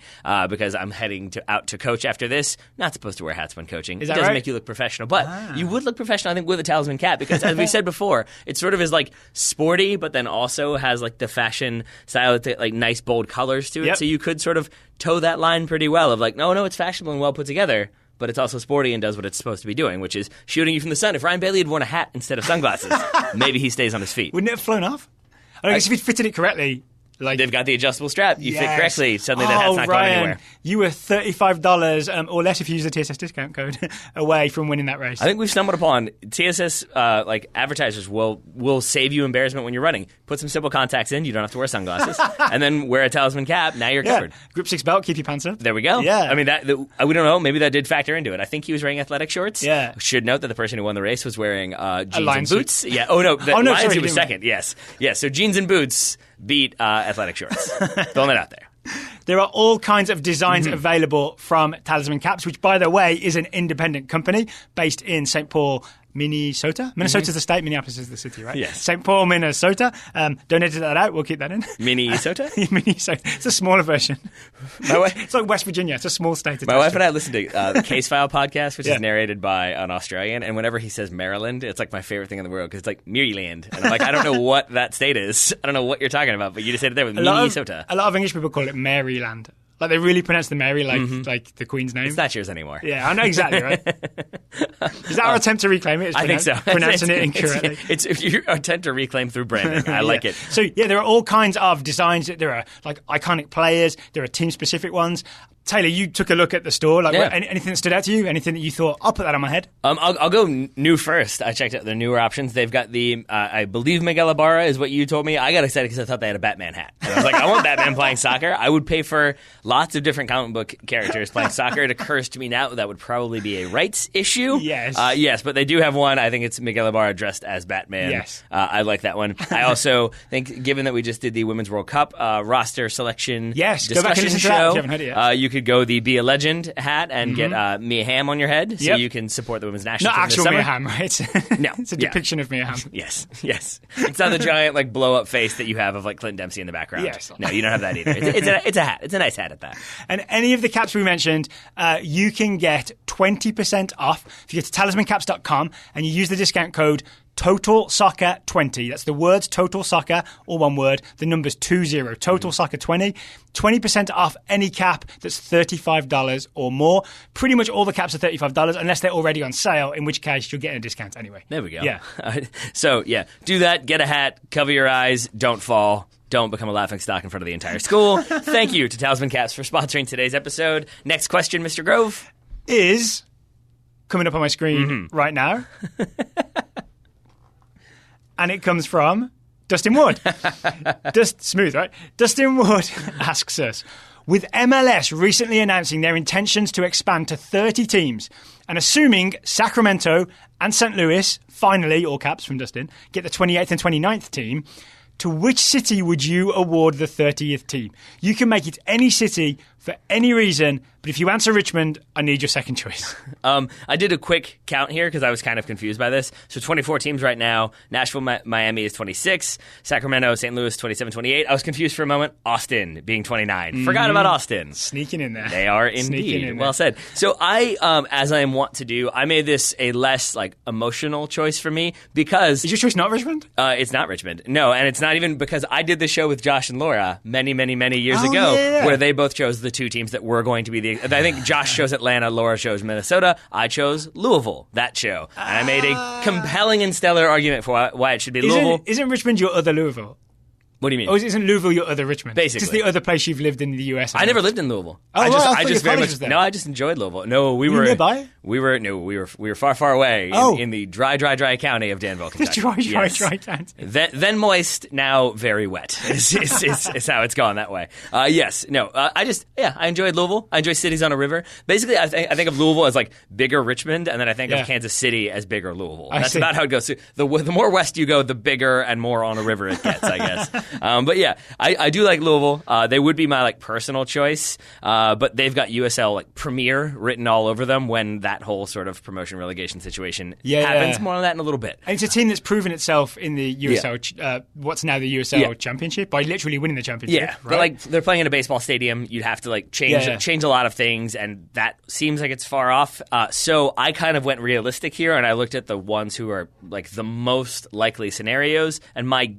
Speaker 2: because I'm heading out to coach after this. Not supposed to wear hats when coaching. It doesn't make you look professional. But you would look professional, I think, with a Talisman cap because, as we said before, it sort of is like sporty, but then also has like the fashion style, with like nice, bold colors to it. Yep. So you could sort of toe that line pretty well of like, no, it's fashionable and well put together. But it's also sporty and does what it's supposed to be doing, which is shooting you from the sun. If Ryan Bailey had worn a hat instead of sunglasses, maybe he stays on his feet.
Speaker 1: Wouldn't it have flown off? I guess if he'd fitted it correctly. Like,
Speaker 2: they've got the adjustable strap. You fit correctly. Suddenly that hat's not going anywhere.
Speaker 1: You were $35 or less if you use the TSS discount code away from winning that race.
Speaker 2: I think we've stumbled upon TSS like advertisers will save you embarrassment when you're running. Put some simple contacts in. You don't have to wear sunglasses. And then wear a Talisman cap. Now you're covered.
Speaker 1: Grip 6 belt. Keep your pants up.
Speaker 2: There we go.
Speaker 1: Yeah.
Speaker 2: I mean, we don't know. Maybe that did factor into it. I think he was wearing athletic shorts.
Speaker 1: Yeah.
Speaker 2: Should note that the person who won the race was wearing jeans and boots.
Speaker 1: Suit.
Speaker 2: Yeah. Oh, no. Lion suit was second.
Speaker 1: Win.
Speaker 2: Yes. Yes. So jeans and boots beat athletic shorts. Throwing that out there.
Speaker 1: There are all kinds of designs available from Talisman Caps, which, by the way, is an independent company based in St. Paul, Minnesota. Minnesota's the state, Minneapolis is the city, right?
Speaker 2: Yes.
Speaker 1: St. Paul, Minnesota. Don't edit that out. We'll keep that in.
Speaker 2: Minnesota?
Speaker 1: Minnesota. It's a smaller version. It's like West Virginia. It's a small state.
Speaker 2: My wife and I listen to the Case File podcast, which is narrated by an Australian. And whenever he says Maryland, it's like my favorite thing in the world because it's like Maryland. And I'm like, I don't know what that state is. I don't know what you're talking about, but you just said it there with Minnesota.
Speaker 1: A lot of English people call it Maryland. Like, they really pronounce the Mary like the Queen's name.
Speaker 2: It's not yours anymore.
Speaker 1: Yeah, I know exactly, right? Is that our attempt to reclaim it?
Speaker 2: I think so.
Speaker 1: Pronouncing it incorrectly.
Speaker 2: It's if you attempt to reclaim through branding. I like it.
Speaker 1: So, there are all kinds of designs. There are, like, iconic players. There are team-specific ones. Taylor, you took a look at the store. Like, anything that stood out to you? Anything that you thought, I'll put that on my head?
Speaker 2: I'll go new first. I checked out their newer options. They've got the, I believe Miguel Ibarra is what you told me. I got excited because I thought they had a Batman hat. And I was like, I want Batman playing soccer. I would pay for lots of different comic book characters playing soccer. It occurs to me now that would probably be a rights issue.
Speaker 1: Yes.
Speaker 2: Yes, but they do have one. I think it's Miguel Ibarra dressed as Batman.
Speaker 1: Yes.
Speaker 2: I like that one. I also think, given that we just did the Women's World Cup roster selection
Speaker 1: discussion
Speaker 2: go back and listen to that if
Speaker 1: you haven't heard it yet.
Speaker 2: You could go the Be a Legend hat and get Mia Hamm on your head so you can support the women's national team.
Speaker 1: Not actual
Speaker 2: this
Speaker 1: Mia Hamm, right?
Speaker 2: No.
Speaker 1: It's a depiction of Mia Hamm.
Speaker 2: Yes. It's not the giant like blow-up face that you have of like Clinton Dempsey in the background.
Speaker 1: Yes.
Speaker 2: No, you don't have that either. It's a hat. It's a nice hat at that.
Speaker 1: And any of the caps we mentioned, you can get 20% off if you go to talismancaps.com and you use the discount code Total Soccer 20. That's the words Total Soccer, all one word. The number's 20. Total Soccer 20. 20% off any cap that's $35 or more. Pretty much all the caps are $35 unless they're already on sale, in which case you're getting a discount anyway.
Speaker 2: There we go.
Speaker 1: Yeah.
Speaker 2: So, do that. Get a hat. Cover your eyes. Don't fall. Don't become a laughingstock in front of the entire school. Thank you to Talisman Caps for sponsoring today's episode. Next question, Mr. Grove.
Speaker 1: Is coming up on my screen right now. And it comes from Dustin Wood. Smooth, right? Dustin Wood asks us, with MLS recently announcing their intentions to expand to 30 teams, and assuming Sacramento and St. Louis, finally, all caps from Dustin, get the 28th and 29th team, to which city would you award the 30th team? You can make it any city for any reason, but if you answer Richmond, I need your second choice.
Speaker 2: I did a quick count here because I was kind of confused by this. So 24 teams right now. Nashville, Miami is 26. Sacramento, St. Louis, 27, 28. I was confused for a moment. Austin being 29. Forgot about Austin.
Speaker 1: Sneaking in there.
Speaker 2: They are indeed. Well said. So I, as I am wont to do, I made this a less like emotional choice for me because...
Speaker 1: Is your choice not Richmond?
Speaker 2: It's not Richmond. No, and it's not even because I did this show with Josh and Laura many years ago where they both chose the two teams that were going to be the... I think Josh chose Atlanta, Laura chose Minnesota. I chose Louisville, that show. And I made a compelling and stellar argument for why it should be Louisville.
Speaker 1: Isn't Richmond your other Louisville?
Speaker 2: What do you mean?
Speaker 1: Or isn't Louisville your other Richmond?
Speaker 2: Basically.
Speaker 1: Just the other place you've lived in the US.
Speaker 2: I never lived in Louisville.
Speaker 1: Oh, I just very much...
Speaker 2: No, I just enjoyed Louisville. No, we were...
Speaker 1: nearby?
Speaker 2: We were far away in the dry county of Danville, Kentucky.
Speaker 1: Dry county.
Speaker 2: Then moist, now very wet is how it's gone that way. I enjoyed Louisville. I enjoy cities on a river. Basically, I think of Louisville as like bigger Richmond, and then I think of Kansas City as bigger Louisville. That's about how it goes. So the more west you go, the bigger and more on a river it gets, I guess. But yeah, I do like Louisville. They would be my like personal choice, but they've got USL like Premier written all over them when that whole sort of promotion relegation situation happens. More on that in a little bit.
Speaker 1: And it's a team that's proven itself in the USL, what's now the USL Championship, by literally winning the championship.
Speaker 2: Yeah,
Speaker 1: right?
Speaker 2: But like they're playing in a baseball stadium. You'd have to like change a lot of things, and that seems like it's far off. So I kind of went realistic here, and I looked at the ones who are like the most likely scenarios, and my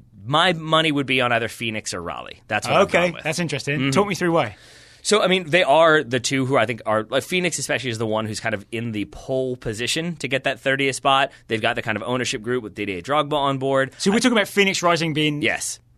Speaker 2: money would be on either Phoenix or Raleigh. That's what I'm going with.
Speaker 1: That's interesting. Talk me through why.
Speaker 2: So, I mean, they are the two who I think are like Phoenix especially is the one who's kind of in the pole position to get that 30th spot. They've got the kind of ownership group with Didier Drogba on board.
Speaker 1: So we're talking about Phoenix Rising being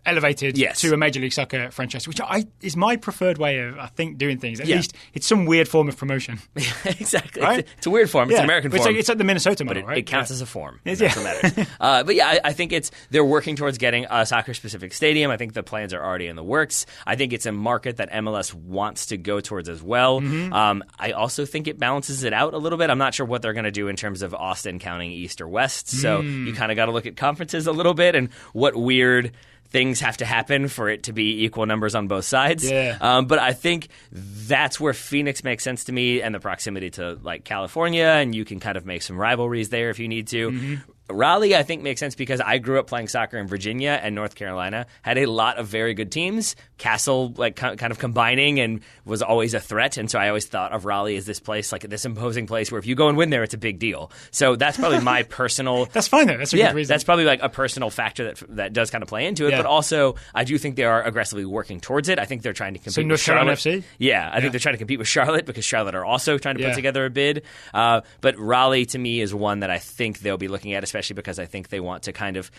Speaker 1: elevated
Speaker 2: yes.
Speaker 1: to a Major League Soccer franchise, which is my preferred way of, I think, doing things. At least it's some weird form of promotion.
Speaker 2: Exactly.
Speaker 1: Right?
Speaker 2: It's a weird form. It's an American form.
Speaker 1: It's like the Minnesota model,
Speaker 2: but
Speaker 1: right?
Speaker 2: It counts as a form. That's what matters. But yeah, I think they're working towards getting a soccer-specific stadium. I think the plans are already in the works. I think it's a market that MLS wants to go towards as well. Mm-hmm. I also think it balances it out a little bit. I'm not sure what they're going to do in terms of Austin counting East or West. So you kind of got to look at conferences a little bit and what weird things have to happen for it to be equal numbers on both sides.
Speaker 1: Yeah.
Speaker 2: But I think that's where Phoenix makes sense to me, and the proximity to like California, and you can kind of make some rivalries there if you need to. Mm-hmm. Raleigh, I think, makes sense because I grew up playing soccer in Virginia, and North Carolina had a lot of very good teams. Castle, like, kind of combining and was always a threat, and so I always thought of Raleigh as this place, like this imposing place where if you go and win there, it's a big deal. So that's probably my personal...
Speaker 1: That's fine, though. That's a good reason.
Speaker 2: That's probably like a personal factor that does kind of play into it, but also I do think they are aggressively working towards it. I think they're trying to compete with Charlotte.
Speaker 1: North Carolina FC?
Speaker 2: Yeah, I think they're trying to compete with Charlotte because Charlotte are also trying to put together a bid. But Raleigh, to me, is one that I think they'll be looking at, especially because I think they want to kind of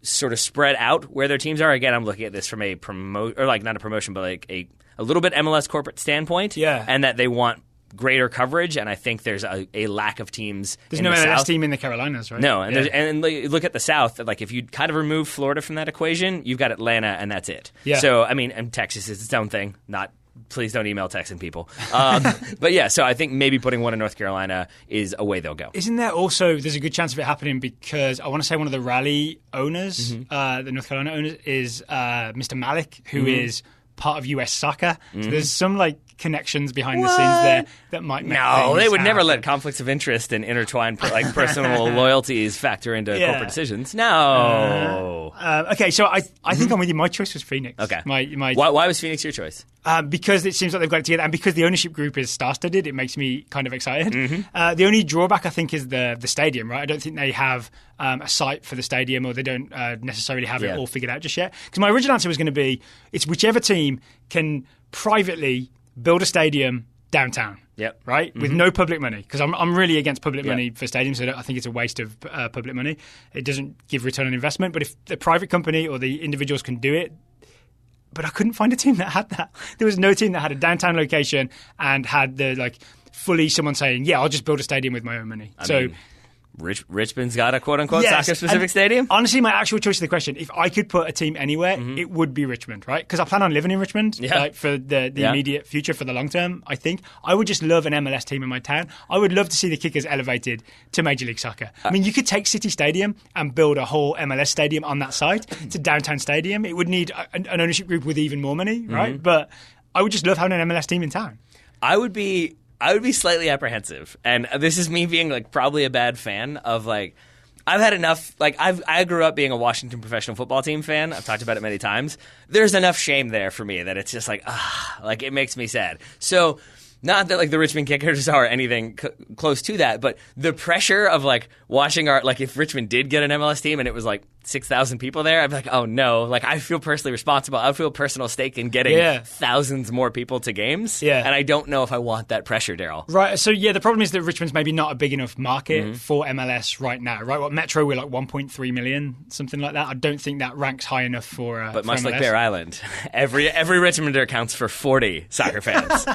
Speaker 2: sort of spread out where their teams are. Again, I'm looking at this from a not a promotion, but like a little bit MLS corporate standpoint.
Speaker 1: Yeah.
Speaker 2: And that they want greater coverage, and I think there's a lack of teams.
Speaker 1: There's
Speaker 2: in
Speaker 1: no
Speaker 2: the
Speaker 1: MLS
Speaker 2: South.
Speaker 1: team in the Carolinas, right?
Speaker 2: No, and look at the South. Like if you kind of remove Florida from that equation, you've got Atlanta, and that's it.
Speaker 1: Yeah.
Speaker 2: So I mean, and Texas is its own thing. Please don't email Texan people. But yeah, so I think maybe putting one in North Carolina is a way they'll go.
Speaker 1: Isn't there also, there's a good chance of it happening because I want to say one of the Raleigh owners, the North Carolina owners, is Mr. Malik, who is part of US Soccer. So there's some like connections behind the scenes there that might make
Speaker 2: No, they would
Speaker 1: happen.
Speaker 2: never let conflicts of interest and intertwined like personal loyalties factor into corporate decisions. No.
Speaker 1: Okay, so I think I'm with you. My choice was Phoenix.
Speaker 2: Okay.
Speaker 1: Why
Speaker 2: was Phoenix your choice?
Speaker 1: Because it seems like they've got it together, and because the ownership group is star-studded, it makes me kind of excited. The only drawback, I think, is the stadium, right? I don't think they have a site for the stadium, or they don't necessarily have it all figured out just yet. Because my original answer was going to be, it's whichever team can privately build a stadium downtown.
Speaker 2: Yep.
Speaker 1: Right? With no public money. Because I'm really against public money for stadiums. So I think it's a waste of public money. It doesn't give return on investment. But if the private company or the individuals can do it, but I couldn't find a team that had that. There was no team that had a downtown location and had the fully someone saying, "Yeah, I'll just build a stadium with my own money."
Speaker 2: I mean, Richmond's got a quote-unquote soccer-specific stadium?
Speaker 1: Honestly, my actual choice of the question, if I could put a team anywhere, it would be Richmond, right? Because I plan on living in Richmond for the immediate future, for the long term, I think. I would just love an MLS team in my town. I would love to see the Kickers elevated to Major League Soccer. I mean, you could take City Stadium and build a whole MLS stadium on that site. It's a downtown stadium. It would need an ownership group with even more money, right? But I would just love having an MLS team in town.
Speaker 2: I would be slightly apprehensive, and this is me being probably a bad fan of I've had enough. I grew up being a Washington professional football team fan. I've talked about it many times. There's enough shame there for me that it's just it makes me sad. So not that the Richmond Kickers are anything close to that, but the pressure of watching our if Richmond did get an MLS team and it was 6,000 people there, I'd be like, oh no, I feel personally responsible. I feel personal stake in getting thousands more people to games.
Speaker 1: Yeah.
Speaker 2: And I don't know if I want that pressure, Daryl.
Speaker 1: Right. So the problem is that Richmond's maybe not a big enough market for MLS right now, right? What Metro, we're 1.3 million, something like that. I don't think that ranks high enough for
Speaker 2: But much
Speaker 1: for
Speaker 2: like
Speaker 1: MLS.
Speaker 2: Bear Island, every Richmonder counts for 40 soccer fans.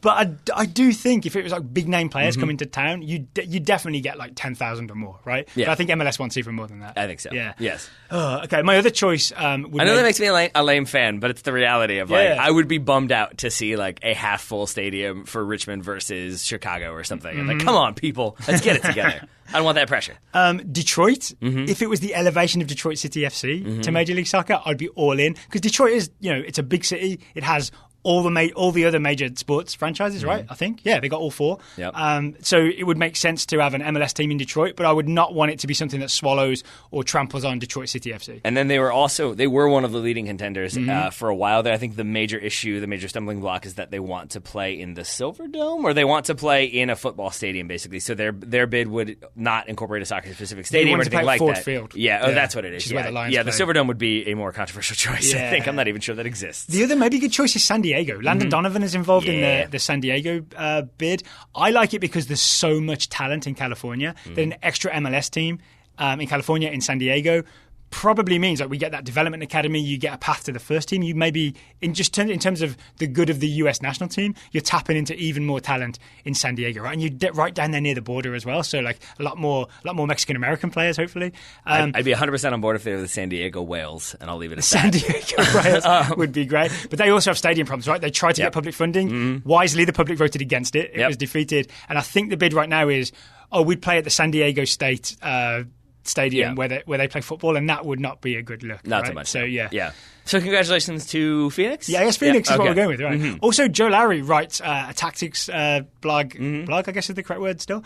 Speaker 1: But I do think if it was like big name players coming to town, you definitely get like 10,000 or more, right?
Speaker 2: Yeah.
Speaker 1: But I think MLS wants even more than that.
Speaker 2: I think so.
Speaker 1: Yeah.
Speaker 2: Yes.
Speaker 1: Okay, my other choice
Speaker 2: I know that makes me a lame fan, but it's the reality of like I would be bummed out to see like a half full stadium for Richmond versus Chicago or something. I'm like, come on, people, let's get it together. I don't want that pressure.
Speaker 1: Detroit, if it was the elevation of Detroit City FC to Major League Soccer, I'd be all in, because Detroit is, it's a big city. It has all the other major sports franchises, right? I think. Yeah, they got all four.
Speaker 2: Yep.
Speaker 1: So it would make sense to have an MLS team in Detroit, but I would not want it to be something that swallows or tramples on Detroit City FC.
Speaker 2: And then they were one of the leading contenders for a while there. I think the major stumbling block is that they want to play in the Silverdome, or they want to play in a football stadium, basically. So their bid would not incorporate a soccer-specific stadium or anything like
Speaker 1: Ford
Speaker 2: that.
Speaker 1: Field.
Speaker 2: Yeah, that's what it is.
Speaker 1: Where the Lions
Speaker 2: the Silverdome would be a more controversial choice, I think. I'm not even sure that exists.
Speaker 1: The other maybe good choice is San Diego. Landon Donovan is involved in the San Diego bid. I like it because there's so much talent in California that an extra MLS team in California, in San Diego, probably means that we get that development academy, you get a path to the first team. You maybe, in terms of the good of the US national team, you're tapping into even more talent in San Diego, right? And you get right down there near the border as well, so like a lot more Mexican-American players, hopefully.
Speaker 2: I'd be 100% on board if they were the San Diego Whales, and I'll leave it at
Speaker 1: San
Speaker 2: that.
Speaker 1: Diego Whales would be great. But they also have stadium problems, right? They tried to get public funding. Wisely, the public voted against it. It was defeated. And I think the bid right now is, we'd play at the San Diego State stadium where they play football, and that would not be a good look.
Speaker 2: Not
Speaker 1: right?
Speaker 2: so much.
Speaker 1: So yeah.
Speaker 2: So congratulations to Phoenix.
Speaker 1: Yeah, I guess Phoenix is what we're going with, right? Also, Joe Lowry writes a tactics blog, I guess is the correct word still,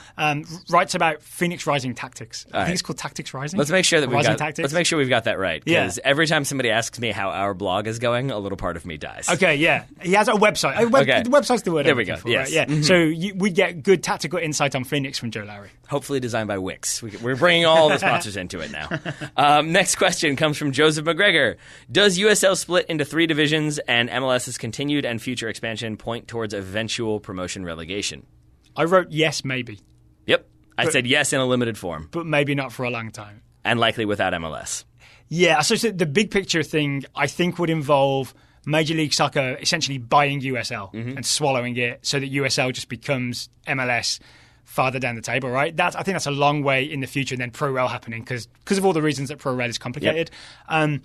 Speaker 1: writes about Phoenix Rising Tactics. I think it's called Tactics Rising.
Speaker 2: Let's make sure that we've got that right, because every time somebody asks me how our blog is going, a little part of me dies.
Speaker 1: Okay, yeah. He has a website. The website's the word.
Speaker 2: There we go.
Speaker 1: Yes. Right? Yeah. So we get good tactical insight on Phoenix from Joe Lowry.
Speaker 2: Hopefully designed by Wix. We're bringing all the sponsors into it now. Next question comes from Joseph McGregor. Does USL split into 3 divisions, and MLS's continued and future expansion point towards eventual promotion relegation?
Speaker 1: I wrote yes, maybe.
Speaker 2: Yep. I said yes in a limited form.
Speaker 1: But maybe not for a long time.
Speaker 2: And likely without MLS.
Speaker 1: Yeah, so the big picture thing, I think, would involve Major League Soccer essentially buying USL and swallowing it so that USL just becomes MLS farther down the table, right? I think that's a long way in the future, and then Pro-Rel happening because of all the reasons that Pro-Rel is complicated. Yep.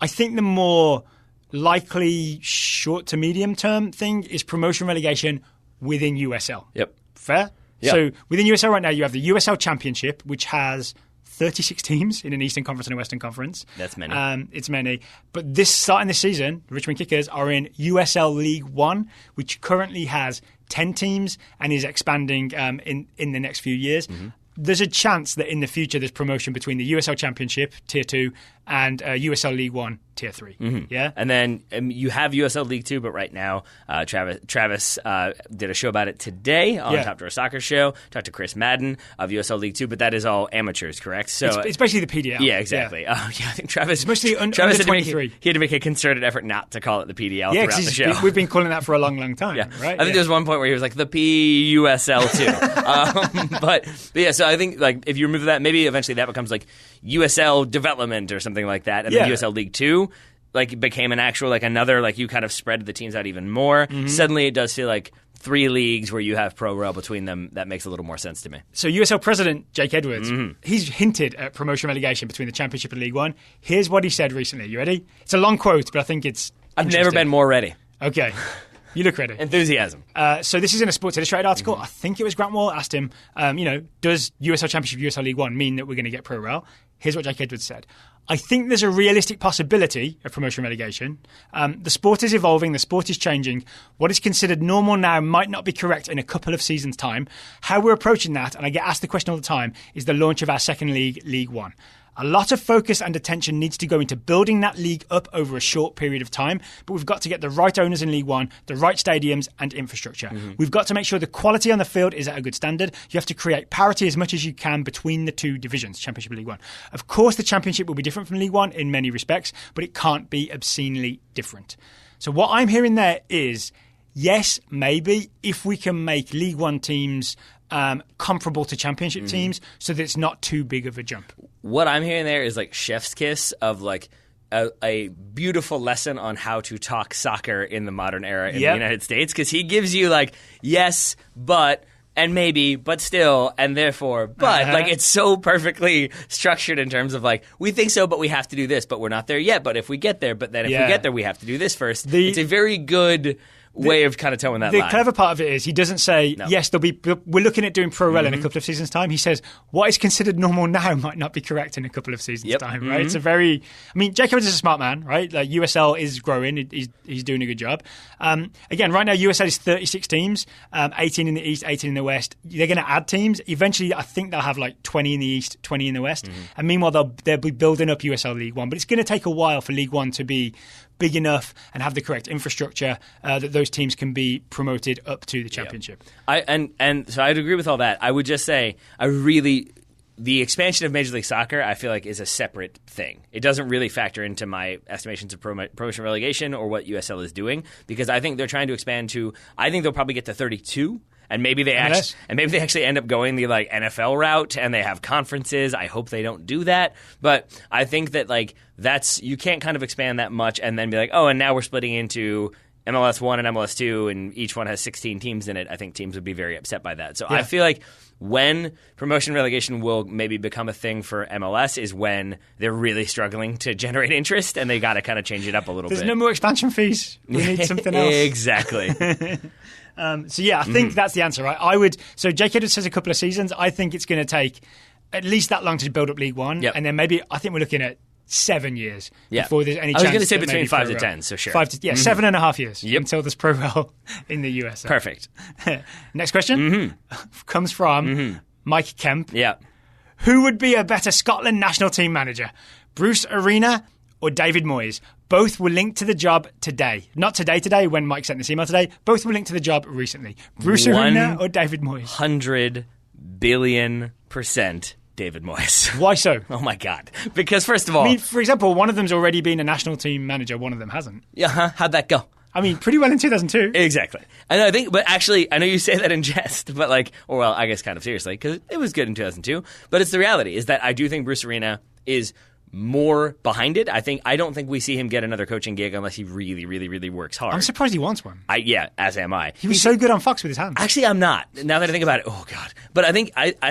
Speaker 1: I think the more likely short to medium term thing is promotion relegation within USL.
Speaker 2: Yep.
Speaker 1: Fair?
Speaker 2: Yep.
Speaker 1: So within USL right now, you have the USL Championship, which has 36 teams in an Eastern Conference and a Western Conference.
Speaker 2: That's many.
Speaker 1: It's many. But starting this season, the Richmond Kickers are in USL League One, which currently has 10 teams and is expanding in the next few years. There's a chance that in the future there's promotion between the USL Championship, Tier 2, and USL League 1, Tier 3. Yeah?
Speaker 2: And then you have USL League 2, but right now Travis did a show about it today on Top Drawer Soccer Show. Talked to Chris Madden of USL League 2, but that is all amateurs, correct? So
Speaker 1: it's basically the PDL.
Speaker 2: Yeah, exactly. Yeah, I think Travis...
Speaker 1: It's mostly under 23.
Speaker 2: He had to make a concered effort not to call it the PDL throughout the show.
Speaker 1: We've been calling that for a long, long time, right?
Speaker 2: I think there was one point where he was like, the PUSL 2. But yeah, so I think like if you remove that, maybe eventually that becomes like USL Development or something like that, and then USL League 2 like became an actual like another like you kind of spread the teams out even more. Suddenly it does feel like 3 leagues where you have Pro-Rel between them. That makes a little more sense to me.
Speaker 1: So USL President Jake Edwards, he's hinted at promotion relegation between the Championship and League One. Here's what he said recently. You ready? It's a long quote, but I think it's
Speaker 2: I've never been more ready.
Speaker 1: Okay. You look ready.
Speaker 2: Enthusiasm.
Speaker 1: So this is in a Sports Illustrated article. I think it was Grant Wall asked him, does USL Championship, USL League One mean that we're going to get Pro-Rel? Here's what Jake Edwards said. I think there's a realistic possibility of promotion relegation. The sport is evolving. The sport is changing. What is considered normal now might not be correct in a couple of seasons' time. How we're approaching that, and I get asked the question all the time, is the launch of our second league, League One. A lot of focus and attention needs to go into building that league up over a short period of time, but we've got to get the right owners in League One, the right stadiums and infrastructure. We've got to make sure the quality on the field is at a good standard. You have to create parity as much as you can between the 2 divisions, Championship and League One. Of course, the Championship will be different from League One in many respects, but it can't be obscenely different. So what I'm hearing there is, yes, maybe, if we can make League One teams comparable to Championship teams so that it's not too big of a jump.
Speaker 2: What I'm hearing there is like chef's kiss of like a beautiful lesson on how to talk soccer in the modern era in the United States, because he gives you like, yes, but, and maybe, but still, and therefore, but. Like, it's so perfectly structured in terms of like, we think so, but we have to do this, but we're not there yet. But if we get there, but then if we get there, we have to do this first. It's a very good way of kind of towing that line.
Speaker 1: The clever part of it is he doesn't say, yes, we're looking at doing pro rel in a couple of seasons' time. He says, what is considered normal now might not be correct in a couple of seasons' time, right? It's a very... I mean, Jake Evans is a smart man, right? Like, USL is growing. He's doing a good job. Again, right now, USL is 36 teams, 18 in the East, 18 in the West. They're going to add teams. Eventually, I think they'll have like 20 in the East, 20 in the West. And meanwhile, they'll be building up USL League One. But it's going to take a while for League One to be big enough and have the correct infrastructure that those teams can be promoted up to the championship.
Speaker 2: And so I'd agree with all that. I would just say the expansion of Major League Soccer, I feel like, is a separate thing. It doesn't really factor into my estimations of promotion relegation or what USL is doing, because I think they're trying to expand to. I think they'll probably get to 32. And maybe they actually end up going the like NFL route, and they have conferences. I hope they don't do that, but I think that like you can't kind of expand that much and then be like, oh, and now we're splitting into MLS 1 and MLS 2, and each one has 16 teams in it. I think teams would be very upset by that. So I feel like when promotion relegation will maybe become a thing for MLS is when they're really struggling to generate interest, and they got to kind of change it up a little bit.
Speaker 1: There's no more expansion fees. We need something else.
Speaker 2: Exactly.
Speaker 1: I think that's the answer, right? So Jake Edwards says a couple of seasons. I think it's going to take at least that long to build up League One. And then maybe, I think we're looking at 7 years before there's any chance.
Speaker 2: I was going to say between 5 to 10, so sure.
Speaker 1: 7.5 years until there's pro rel in the US.
Speaker 2: Perfect.
Speaker 1: Next question comes from Mike Kemp.
Speaker 2: Yeah.
Speaker 1: Who would be a better Scotland national team manager? Bruce Arena or David Moyes? Both were linked to the job today. Not today, when Mike sent this email today. Both were linked to the job recently. Bruce Arena or David Moyes?
Speaker 2: 100 billion% David Moyes.
Speaker 1: Why so?
Speaker 2: Oh, my God. Because, first of all...
Speaker 1: I mean, for example, one of them's already been a national team manager. One of them hasn't.
Speaker 2: Yeah, how'd that go?
Speaker 1: I mean, pretty well in 2002.
Speaker 2: Exactly. And I think, but actually, I know you say that in jest, but like, or well, I guess kind of seriously, because it was good in 2002. But it's the reality, is that I do think Bruce Arena is more behind it. I don't think we see him get another coaching gig unless he really, really, really works hard.
Speaker 1: I'm surprised he wants one.
Speaker 2: As am I.
Speaker 1: He was so good on Fox with his hands.
Speaker 2: Actually, I'm not. Now that I think about it, oh God. But I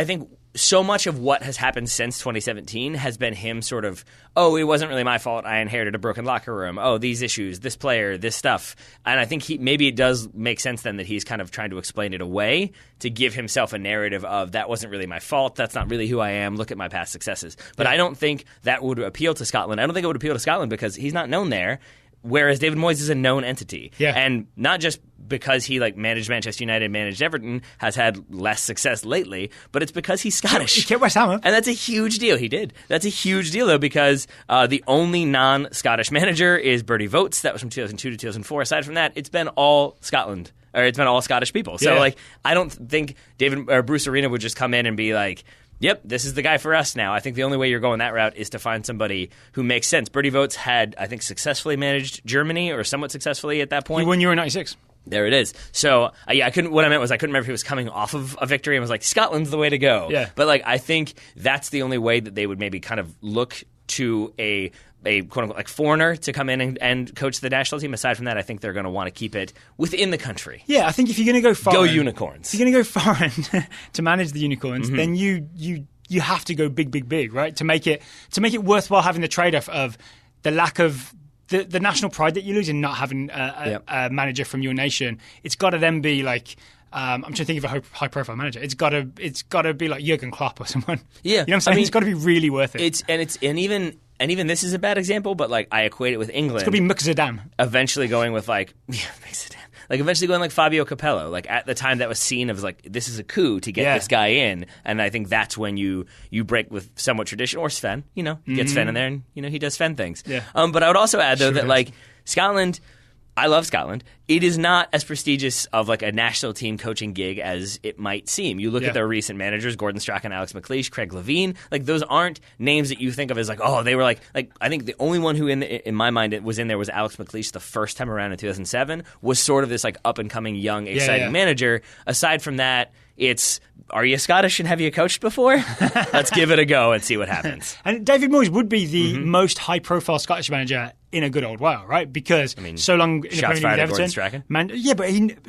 Speaker 2: think so much of what has happened since 2017 has been him sort of, oh, it wasn't really my fault. I inherited a broken locker room. Oh, these issues, this player, this stuff. And I think maybe it does make sense then that he's kind of trying to explain it away to give himself a narrative of that wasn't really my fault. That's not really who I am. Look at my past successes. But I don't think that would appeal to Scotland. I don't think it would appeal to Scotland because he's not known there. Whereas David Moyes is a known entity. Yeah. And not just because he managed Manchester United, managed Everton, has had less success lately, but it's because he's Scottish.
Speaker 1: He kept West Ham up.
Speaker 2: And that's a huge deal. He did. That's a huge deal, though, because the only non-Scottish manager is Bertie Vogts. That was from 2002 to 2004. Aside from that, it's been all Scotland. Or it's been all Scottish people. So, I don't think Bruce Arena would just come in and be like, yep, this is the guy for us now. I think the only way you're going that route is to find somebody who makes sense. Bertie Vogts had, I think, successfully managed Germany, or somewhat successfully at that point.
Speaker 1: He won Euro 96.
Speaker 2: There it is. So, I couldn't. What I meant was I couldn't remember if he was coming off of a victory and was like, Scotland's the way to go.
Speaker 1: Yeah.
Speaker 2: But I think that's the only way that they would maybe kind of look to a quote-unquote foreigner to come in and coach the national team. Aside from that, I think they're going to want to keep it within the country.
Speaker 1: Yeah, I think if you're going to go foreign...
Speaker 2: Go Unicorns.
Speaker 1: If you're going to go foreign to manage the Unicorns, then you have to go big, right? To make it worthwhile having the trade-off of the lack of the national pride that you lose in not having a manager from your nation. It's got to then be like... I'm trying to think of a high-profile manager. It's got to be like Jurgen Klopp or someone.
Speaker 2: Yeah,
Speaker 1: you know what I'm saying? It's got to be really worth it.
Speaker 2: Even this is a bad example, but I equate it with England.
Speaker 1: It's got to be Mukzadam.
Speaker 2: Eventually going with eventually going like Fabio Capello. At the time that was seen as this is a coup to get this guy in, and I think that's when you break with somewhat tradition, or Sven. You get Sven in there, and he does Sven things.
Speaker 1: Yeah.
Speaker 2: But I would also add though that Scotland. I love Scotland. It is not as prestigious of a national team coaching gig as it might seem. You look at their recent managers, Gordon Strachan, Alex McLeish, Craig Levine. Those aren't names that you think of as they were I think the only one who in my mind was in there was Alex McLeish the first time around in 2007, was sort of this up and coming young exciting manager. Aside from that, It's, are you Scottish and have you coached before? Let's give it a go and see what happens.
Speaker 1: And David Moyes would be the most high-profile Scottish manager in a good old while, right? Because so long in the Premier League with Everton. But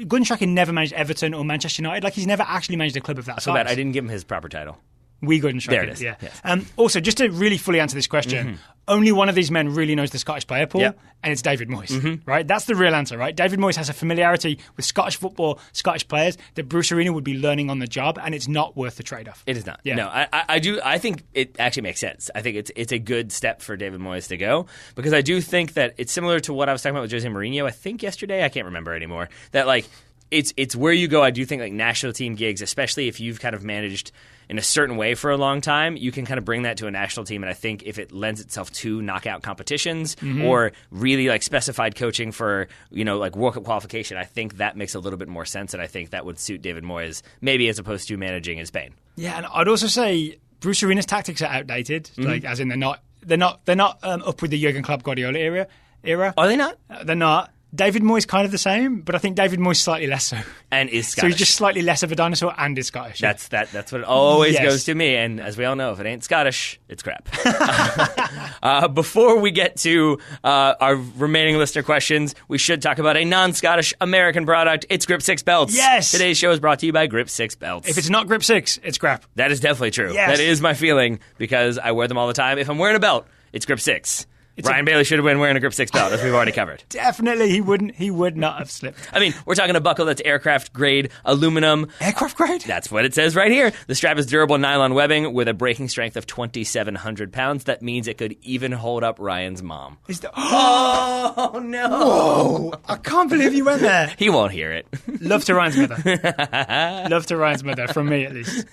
Speaker 1: Gordon Strachan never managed Everton or Manchester United. Like, he's never actually managed a club of that size.
Speaker 2: So bad I didn't give him his proper title.
Speaker 1: Gordon Strachan.
Speaker 2: There it is.
Speaker 1: Yeah.
Speaker 2: Yes.
Speaker 1: Also, just to really fully answer this question, only one of these men really knows the Scottish player pool, and it's David Moyes, right? That's the real answer, right? David Moyes has a familiarity with Scottish football, Scottish players that Bruce Arena would be learning on the job, and it's not worth the trade-off.
Speaker 2: It is not.
Speaker 1: Yeah.
Speaker 2: No, I think it actually makes sense. I think it's a good step for David Moyes to go, because I do think that it's similar to what I was talking about with Jose Mourinho, I think yesterday, I can't remember anymore, that like it's where you go. I do think like national team gigs, especially if you've kind of managed in a certain way for a long time, you can kind of bring that to a national team. And I think if it lends itself to knockout competitions or really like specified coaching for, like World Cup qualification, I think that makes a little bit more sense. And I think that would suit David Moyes, maybe as opposed to managing in Spain. Yeah,
Speaker 1: and I'd also say Bruce Arena's tactics are outdated. Like, as in they're not up with the Jurgen Klopp Guardiola era.
Speaker 2: Are they not?
Speaker 1: They're not. David Moyes kind of the same, but I think David Moyes slightly less so.
Speaker 2: And is Scottish.
Speaker 1: So he's just slightly less of a dinosaur and is Scottish.
Speaker 2: That's what it always goes to me. And as we all know, if it ain't Scottish, it's crap. Before we get to our remaining listener questions, we should talk about a non-Scottish American product. It's Grip 6 belts.
Speaker 1: Yes!
Speaker 2: Today's show is brought to you by Grip 6 belts.
Speaker 1: If it's not Grip 6, it's crap.
Speaker 2: That is definitely true.
Speaker 1: Yes.
Speaker 2: That is my feeling, because I wear them all the time. If I'm wearing a belt, it's Grip 6. Ryan Bailey should have been wearing a Grip 6 belt, as we've already covered.
Speaker 1: Definitely, he would not have slipped.
Speaker 2: I mean, we're talking a buckle that's aircraft-grade aluminum.
Speaker 1: Aircraft-grade?
Speaker 2: That's what it says right here. The strap is durable nylon webbing with a breaking strength of 2,700 pounds. That means it could even hold up Ryan's mom.
Speaker 1: Oh, no. Whoa. I can't believe you went there.
Speaker 2: He won't hear it.
Speaker 1: Love to Ryan's mother. Love to Ryan's mother, from me at least.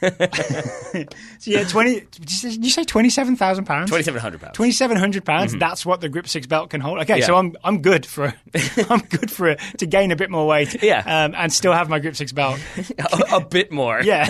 Speaker 1: So yeah, did you say 27,000 pounds?
Speaker 2: 2,700 pounds.
Speaker 1: 2,700 pounds. That's what the Grip 6 belt can hold. Okay, so I'm good for to gain a bit more weight. And still have my Grip 6 belt.
Speaker 2: a bit more.
Speaker 1: Yeah.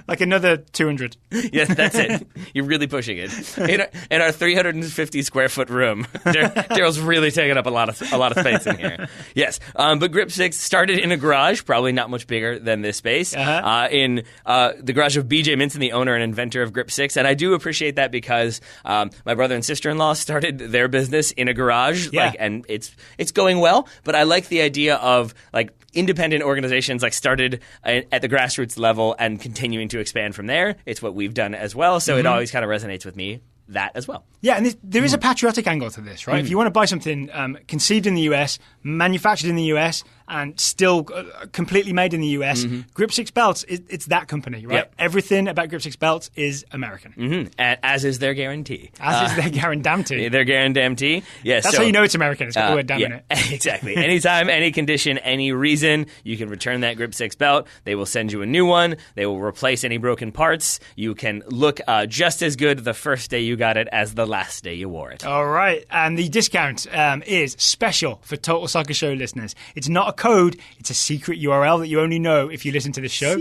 Speaker 1: Like another 200.
Speaker 2: Yeah, that's it. You're really pushing it. In our 350 square foot room, Daryl's really taking up a lot of space in here. Yes, but Grip 6 started in a garage, probably not much bigger than this space, in the garage of BJ Minton, the owner and inventor of Grip 6, and I do appreciate that because my brother and sister-in-law started their business in a garage, and it's going well. But I like the idea of like independent organizations like started at the grassroots level and continuing to expand from there. It's what we've done as well, so it always kind of resonates with me. That as well.
Speaker 1: Yeah, and there is a patriotic angle to this, right? If you want to buy something conceived in the US, manufactured in the US, and still completely made in the US, Grip 6 belts, it's that company, right?
Speaker 2: Yep.
Speaker 1: Everything about Grip 6 belts is American.
Speaker 2: And as is their guarantee.
Speaker 1: As is their guarantee.
Speaker 2: Their guarantee. Yes.
Speaker 1: That's how you know it's American. It's got the word damn in it.
Speaker 2: Exactly. Anytime, any condition, any reason, you can return that Grip 6 belt. They will send you a new one. They will replace any broken parts. You can look just as good the first day you got it as the last day you wore it.
Speaker 1: All right. And the discount is special for Total Soccer Show listeners. It's not a code. It's a secret URL that you only know if you listen to this show.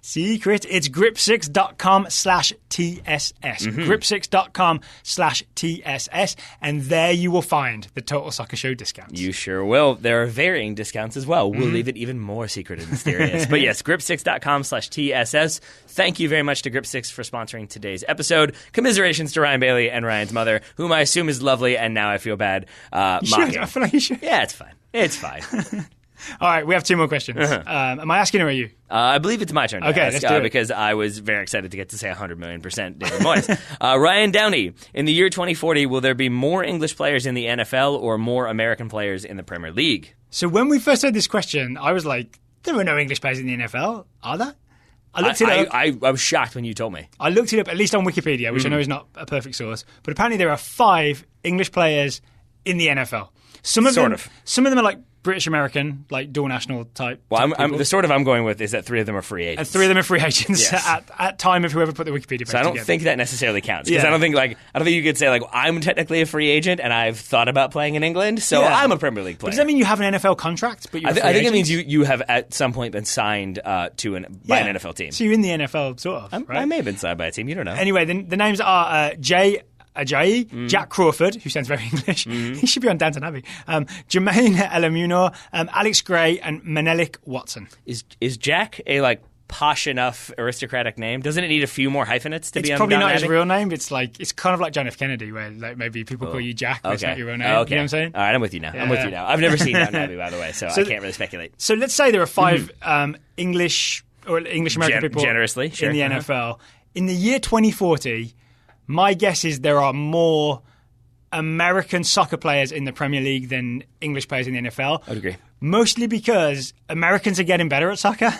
Speaker 1: Secret. It's grip6.com/TSS. Grip6.com/TSS. And there you will find the Total Soccer Show discounts.
Speaker 2: You sure will. There are varying discounts as well. We'll leave it even more secret and mysterious. But yes, grip6.com/TSS. Thank you very much to Grip 6 for sponsoring today's episode. Commiserations to Ryan Bailey and Ryan's mother, whom I assume is lovely, and now I feel bad mocking.
Speaker 1: I feel like you should.
Speaker 2: Yeah, it's fine. It's fine.
Speaker 1: All right, we have two more questions. Am I asking or are you?
Speaker 2: I believe it's my turn to ask,
Speaker 1: let's do it.
Speaker 2: Because I was very excited to get to say 100 million% David Moyes. Ryan Downey, in the year 2040, will there be more English players in the NFL or more American players in the Premier League?
Speaker 1: So when we first heard this question, I was like, there are no English players in the NFL, are there? I looked it up.
Speaker 2: I was shocked when you told me.
Speaker 1: I looked it up, at least on Wikipedia, which I know is not a perfect source. But apparently there are 5 English players in the NFL. Some of them are like British-American, like dual national type.
Speaker 2: Well, the sort of I'm going with is that 3 of them are free agents.
Speaker 1: 3 of them are free agents at time of whoever put the Wikipedia page
Speaker 2: So I don't think that necessarily counts. Because I don't think you could say, like, I'm technically a free agent and I've thought about playing in England, so I'm a Premier League player.
Speaker 1: But does that mean you have an NFL contract, but you're a free
Speaker 2: I think
Speaker 1: agent?
Speaker 2: it means you have at some point been signed by an NFL team.
Speaker 1: So you're in the NFL, sort of, right?
Speaker 2: I may have been signed by a team. You don't know.
Speaker 1: Anyway, the names are Jay Ajayi, Jack Crawford, who sounds very English. He should be on Downton Abbey. Jermaine Elamunor, Alex Gray, and Menelik Watson.
Speaker 2: Is Jack a posh enough aristocratic name? Doesn't it need a few more hyphenates to be on?
Speaker 1: It's probably not his real name. It's kind of like John F. Kennedy, where maybe people call you Jack, but it's not your real name.
Speaker 2: Okay.
Speaker 1: You know what I'm saying?
Speaker 2: All right, I'm with you now. Yeah. I've never seen Downton Abbey, by the way, so I can't really speculate.
Speaker 1: So let's say there are 5 English American people
Speaker 2: generously,
Speaker 1: in the NFL. In the year 2040, my guess is there are more American soccer players in the Premier League than English players in the NFL.
Speaker 2: I'd agree.
Speaker 1: Mostly because Americans are getting better at soccer.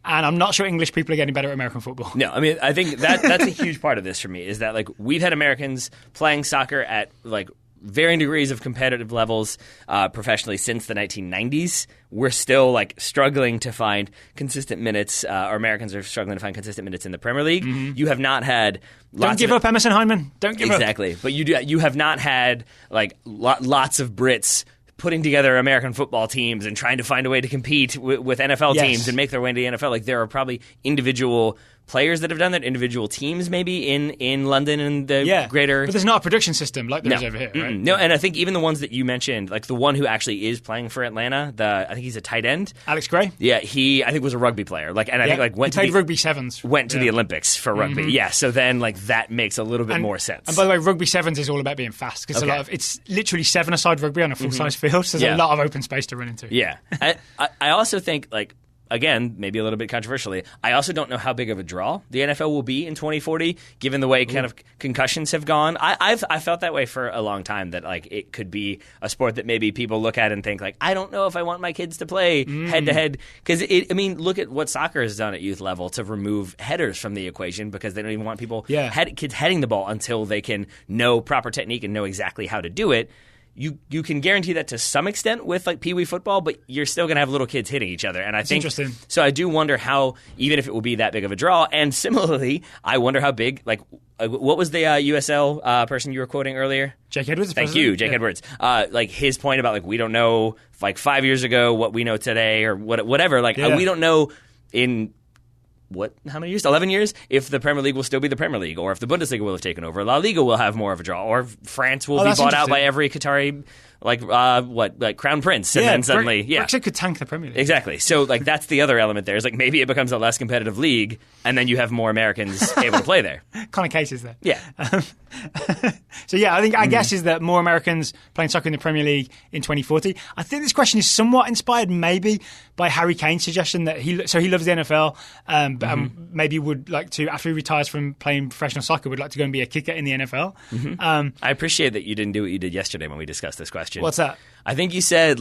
Speaker 1: And I'm not sure English people are getting better at American football.
Speaker 2: No, I mean, I think that's a huge part of this for me, is that we've had Americans playing soccer at varying degrees of competitive levels professionally since the 1990s. We're still struggling to find consistent minutes, or Americans are struggling to find consistent minutes in the Premier League. You have not had
Speaker 1: Don't give up Emerson Hyndman. Don't give up.
Speaker 2: Exactly. But you have not had lots of Brits putting together American football teams and trying to find a way to compete with NFL teams and make their way into the NFL. There are probably individual players that have done that, individual teams maybe in London and the greater...
Speaker 1: But there's not a production system like there is over here, right?
Speaker 2: No, and I think even the ones that you mentioned, the one who actually is playing for Atlanta, I think he's a tight end.
Speaker 1: Alex Gray?
Speaker 2: Yeah, he I think was a rugby player. I think
Speaker 1: he played rugby sevens.
Speaker 2: Went to the Olympics for rugby. Yeah, so then that makes a little bit more sense.
Speaker 1: And by the way, rugby sevens is all about being fast because it's literally 7-a-side rugby on a full-size field, so there's a lot of open space to run into.
Speaker 2: Yeah. I also think again, maybe a little bit controversially, I also don't know how big of a draw the NFL will be in 2040, given the way kind of concussions have gone. I felt that way for a long time, that it could be a sport that maybe people look at and think I don't know if I want my kids to play head to head, because look at what soccer has done at youth level to remove headers from the equation, because they don't even want kids heading the ball until they can know proper technique and know exactly how to do it. You can guarantee that to some extent with Pee Wee football, but you're still going to have little kids hitting each other. And I think
Speaker 1: interesting.
Speaker 2: So I do wonder how, even if it will be that big of a draw, and similarly, I wonder how big, what was the USL person you were quoting earlier?
Speaker 1: Jake Edwards.
Speaker 2: Thank you, Jake Edwards. His point about we don't know 5 years ago what we know today, or whatever. We don't know in... how many years? 11 years? If the Premier League will still be the Premier League, or if the Bundesliga will have taken over, La Liga will have more of a draw, or France will be bought out by every Qatari, Crown Prince, and then suddenly,
Speaker 1: Brexit could tank the Premier League.
Speaker 2: Exactly. So, that's the other element there. Is maybe it becomes a less competitive league, and then you have more Americans able to play there.
Speaker 1: Kind of cases there.
Speaker 2: Yeah.
Speaker 1: So I think I guess is that more Americans playing soccer in the Premier League in 2040. I think this question is somewhat inspired maybe by Harry Kane's suggestion that he loves the NFL, but maybe would like to, after he retires from playing professional soccer, would like to go and be a kicker in the NFL.
Speaker 2: I appreciate that you didn't do what you did yesterday when we discussed this question.
Speaker 1: What's that?
Speaker 2: I think you said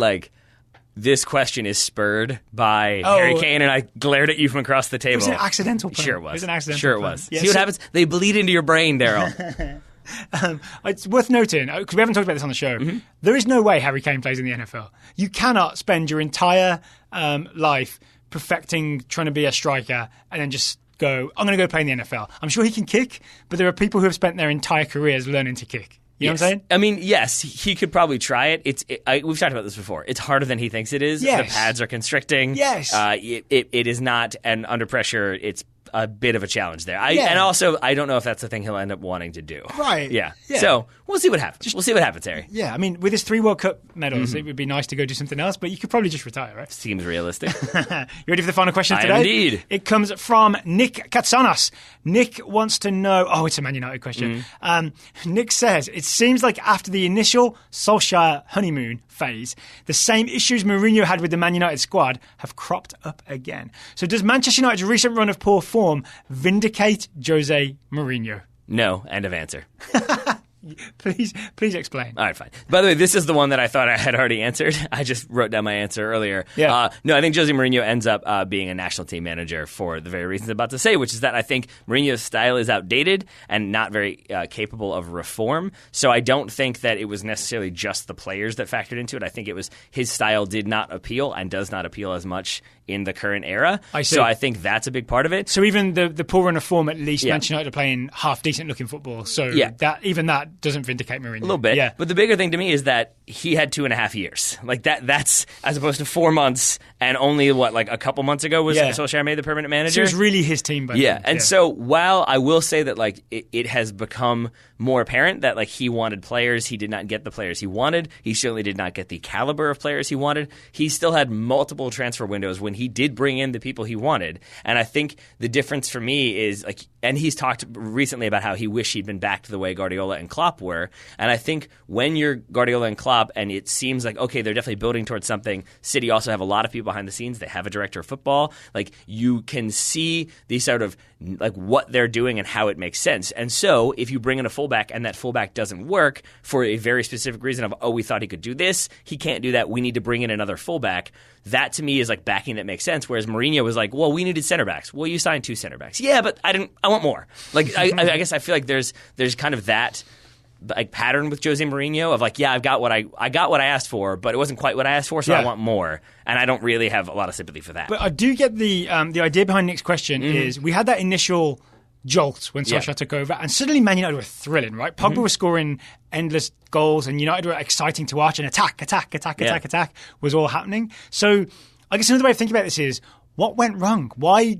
Speaker 2: this question is spurred by Harry Kane, and I glared at you from across the table.
Speaker 1: It was an accidental pun.
Speaker 2: Sure it was.
Speaker 1: It was an accidental
Speaker 2: Sure it
Speaker 1: pun.
Speaker 2: was. See what happens? They bleed into your brain, Daryl.
Speaker 1: It's worth noting, because we haven't talked about this on the show, there is no way Harry Kane plays in the NFL. You cannot spend your entire life perfecting trying to be a striker and then just go, I'm going to go play in the NFL. I'm sure he can kick, but there are people who have spent their entire careers learning to kick. You know what I'm saying?
Speaker 2: I mean, yes, he could probably try it. We've talked about this before. It's harder than he thinks it is.
Speaker 1: Yes.
Speaker 2: The pads are constricting.
Speaker 1: Yes.
Speaker 2: It is not, and under pressure, it's a bit of a challenge there. And also, I don't know if that's the thing he'll end up wanting to do.
Speaker 1: Right.
Speaker 2: Yeah. So we'll see what happens. We'll see what happens, Harry.
Speaker 1: Yeah. I mean, with his 3 World Cup medals, it would be nice to go do something else, but you could probably just retire, right?
Speaker 2: Seems realistic.
Speaker 1: You ready for the final question today?
Speaker 2: I am indeed.
Speaker 1: It comes from Nick Katsanas. Nick wants to know... Oh, it's a Man United question. Nick says, it seems like after the initial Solskjaer honeymoon phase, the same issues Mourinho had with the Man United squad have cropped up again. So does Manchester United's recent run of poor form vindicate Jose Mourinho?
Speaker 2: No. End of answer.
Speaker 1: Please explain.
Speaker 2: All right, fine. By the way, this is the one that I thought I had already answered. I just wrote down my answer earlier.
Speaker 1: Yeah.
Speaker 2: No, I think Jose Mourinho ends up being a national team manager for the very reasons I'm about to say, which is that I think Mourinho's style is outdated and not very capable of reform. So I don't think that it was necessarily just the players that factored into it. I think it was his style did not appeal and does not appeal as much in the current era.
Speaker 1: I see.
Speaker 2: So I think that's a big part of it.
Speaker 1: So even the poor run of form, at least Manchester United are playing half decent looking football. So that that doesn't vindicate Mourinho.
Speaker 2: A little bit. Yeah. But the bigger thing to me is that he had 2.5 years. Like that's as opposed to 4 months and only a couple months ago was Solskjaer made the permanent manager.
Speaker 1: So it was really his team.
Speaker 2: And so while I will say that it has become more apparent that he wanted players, he did not get the players he wanted. He certainly did not get the caliber of players he wanted. He still had multiple transfer windows when he did bring in the people he wanted. And I think the difference for me is and he's talked recently about how he wished he'd been back to the way Guardiola and Klopp were. And I think when you're Guardiola and Klopp and it seems like, okay, they're definitely building towards something. City also have a lot of people behind the scenes. They have a director of football. You can see the sort of what they're doing and how it makes sense. And so if you bring in a fullback and that fullback doesn't work for a very specific reason of, we thought he could do this, he can't do that, we need to bring in another fullback. That to me is backing that makes sense. Whereas Mourinho was well, we needed center backs. Well, you signed 2 center backs. Yeah, but I want more. I guess I feel like there's kind of that pattern with Jose Mourinho of I got what I asked for, but it wasn't quite what I asked for, so I want more. And I don't really have a lot of sympathy for that.
Speaker 1: But I do get the idea behind Nick's question is we had that initial jolt when Solskjaer took over, and suddenly Man United were thrilling, right? Pogba was scoring endless goals, and United were exciting to watch, and attack was all happening. So I guess another way of thinking about this is, what went wrong? Why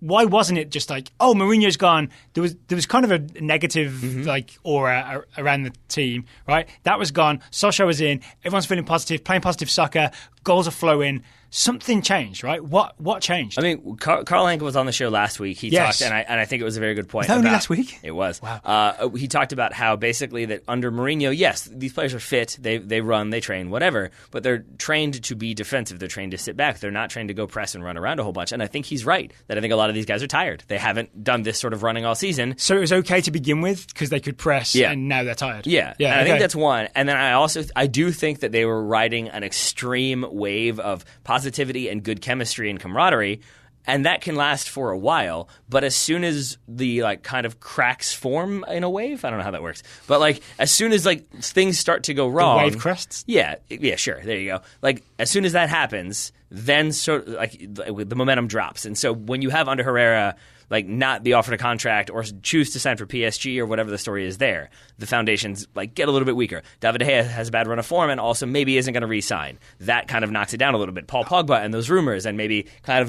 Speaker 1: wasn't it just Mourinho's gone? There was kind of a negative aura around the team, right? That was gone. Solskjaer was in. Everyone's feeling positive, playing positive soccer. Goals are flowing. Something changed, right? What changed?
Speaker 2: I mean, Carl Henkel was on the show last week. He talked, and I think it was a very good point.
Speaker 1: Was that only last week?
Speaker 2: It was.
Speaker 1: Wow.
Speaker 2: He talked about how basically that under Mourinho, yes, these players are fit, they run, they train, whatever, but they're trained to be defensive. They're trained to sit back. They're not trained to go press and run around a whole bunch. And I think he's right that I think a lot of these guys are tired. They haven't done this sort of running all season.
Speaker 1: So it was okay to begin with because they could press, and now they're tired.
Speaker 2: Yeah. And I think that's one. And then I do think that they were riding an extreme wave of positivity and good chemistry and camaraderie, and that can last for a while. But as soon as the kind of cracks form in a wave, I don't know how that works, but as soon as things start to go wrong,
Speaker 1: the wave crests.
Speaker 2: Yeah, sure. There you go. As soon as that happens, then the momentum drops. And so when you have under Herrera not be offered a contract or choose to sign for PSG or whatever the story is there, the foundations get a little bit weaker. David De Gea has a bad run of form and also maybe isn't going to re-sign. That kind of knocks it down a little bit. Paul Pogba and those rumors and maybe kind of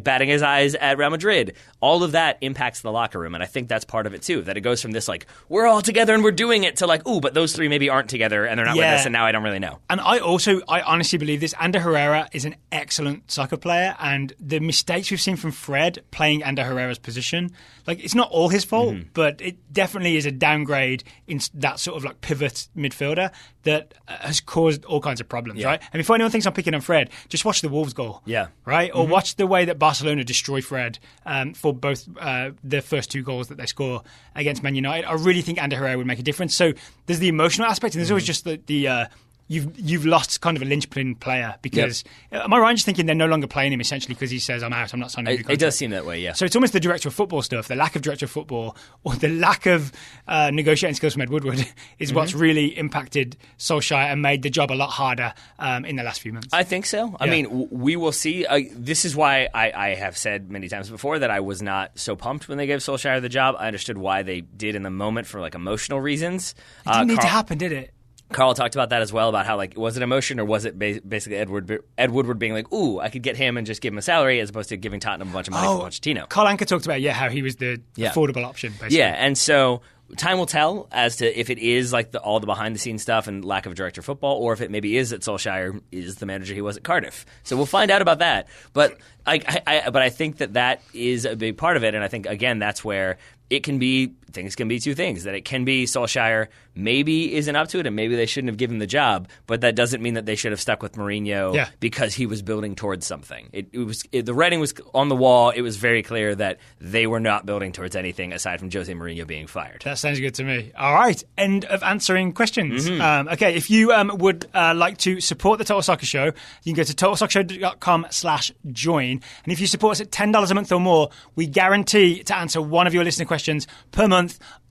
Speaker 2: batting his eyes at Real Madrid. All of that impacts the locker room, and I think that's part of it too. That it goes from this we're all together and we're doing it to but those three maybe aren't together and they're not with us, and now I don't really know.
Speaker 1: And I honestly believe this. Ander Herrera is an excellent soccer player, and the mistakes we've seen from Fred playing Ander Herrera's position, it's not all his fault, but it definitely is a downgrade in that sort of pivot midfielder that has caused all kinds of problems, right? And before anyone thinks I'm picking on Fred, just watch the Wolves goal, right? Or watch the way that Barcelona destroy Fred for both the first 2 goals that they score against Man United. I really think Ander Herrera would make a difference. So there's the emotional aspect, and there's always just the You've lost kind of a linchpin player because am I right in just thinking they're no longer playing him essentially because he says I'm out, I'm not signing a new contract?
Speaker 2: It does seem that way, yeah.
Speaker 1: So it's almost the director of football stuff, the lack of director of football or the lack of negotiating skills from Ed Woodward is what's really impacted Solskjaer and made the job a lot harder in the last few months.
Speaker 2: I think so. I mean, we will see. This is why I have said many times before that I was not so pumped when they gave Solskjaer the job. I understood why they did in the moment for emotional reasons.
Speaker 1: It didn't need to happen, did it?
Speaker 2: Carl talked about that as well, about how was it emotion or was it basically Ed Woodward being ooh, I could get him and just give him a salary as opposed to giving Tottenham a bunch of money for Pochettino.
Speaker 1: Carl Anka talked about how he was the affordable option, basically.
Speaker 2: Yeah, and so time will tell as to if it is all the behind the scenes stuff and lack of director of football, or if it maybe is that Solskjaer is the manager he was at Cardiff. So we'll find out about that. But I think that is a big part of it, and I think again that's where things can be two things. That it can be Solskjaer maybe isn't up to it and maybe they shouldn't have given the job, but that doesn't mean that they should have stuck with Mourinho because he was building towards something. The writing was on the wall. It was very clear that they were not building towards anything aside from Jose Mourinho being fired.
Speaker 1: That sounds good to me. All right. End of answering questions. Okay. If you would like to support the Total Soccer Show, you can go to totalsoccershow.com/join. And if you support us at $10 a month or more, we guarantee to answer one of your listener questions per month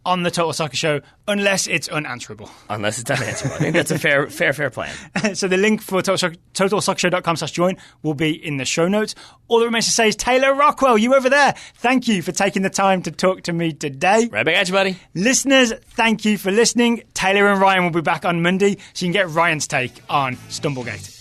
Speaker 2: on
Speaker 1: the Total Soccer Show unless it's unanswerable.
Speaker 2: Unless it's unanswerable. I think that's a fair plan.
Speaker 1: So the link for totalsoccershow.com/join will be in the show notes. All that remains to say is, Taylor Rockwell, you over there, thank you for taking the time to talk to me today.
Speaker 2: Right back at you, buddy.
Speaker 1: Listeners, thank you for listening. Taylor and Ryan will be back on Monday, so you can get Ryan's take on Stumblegate.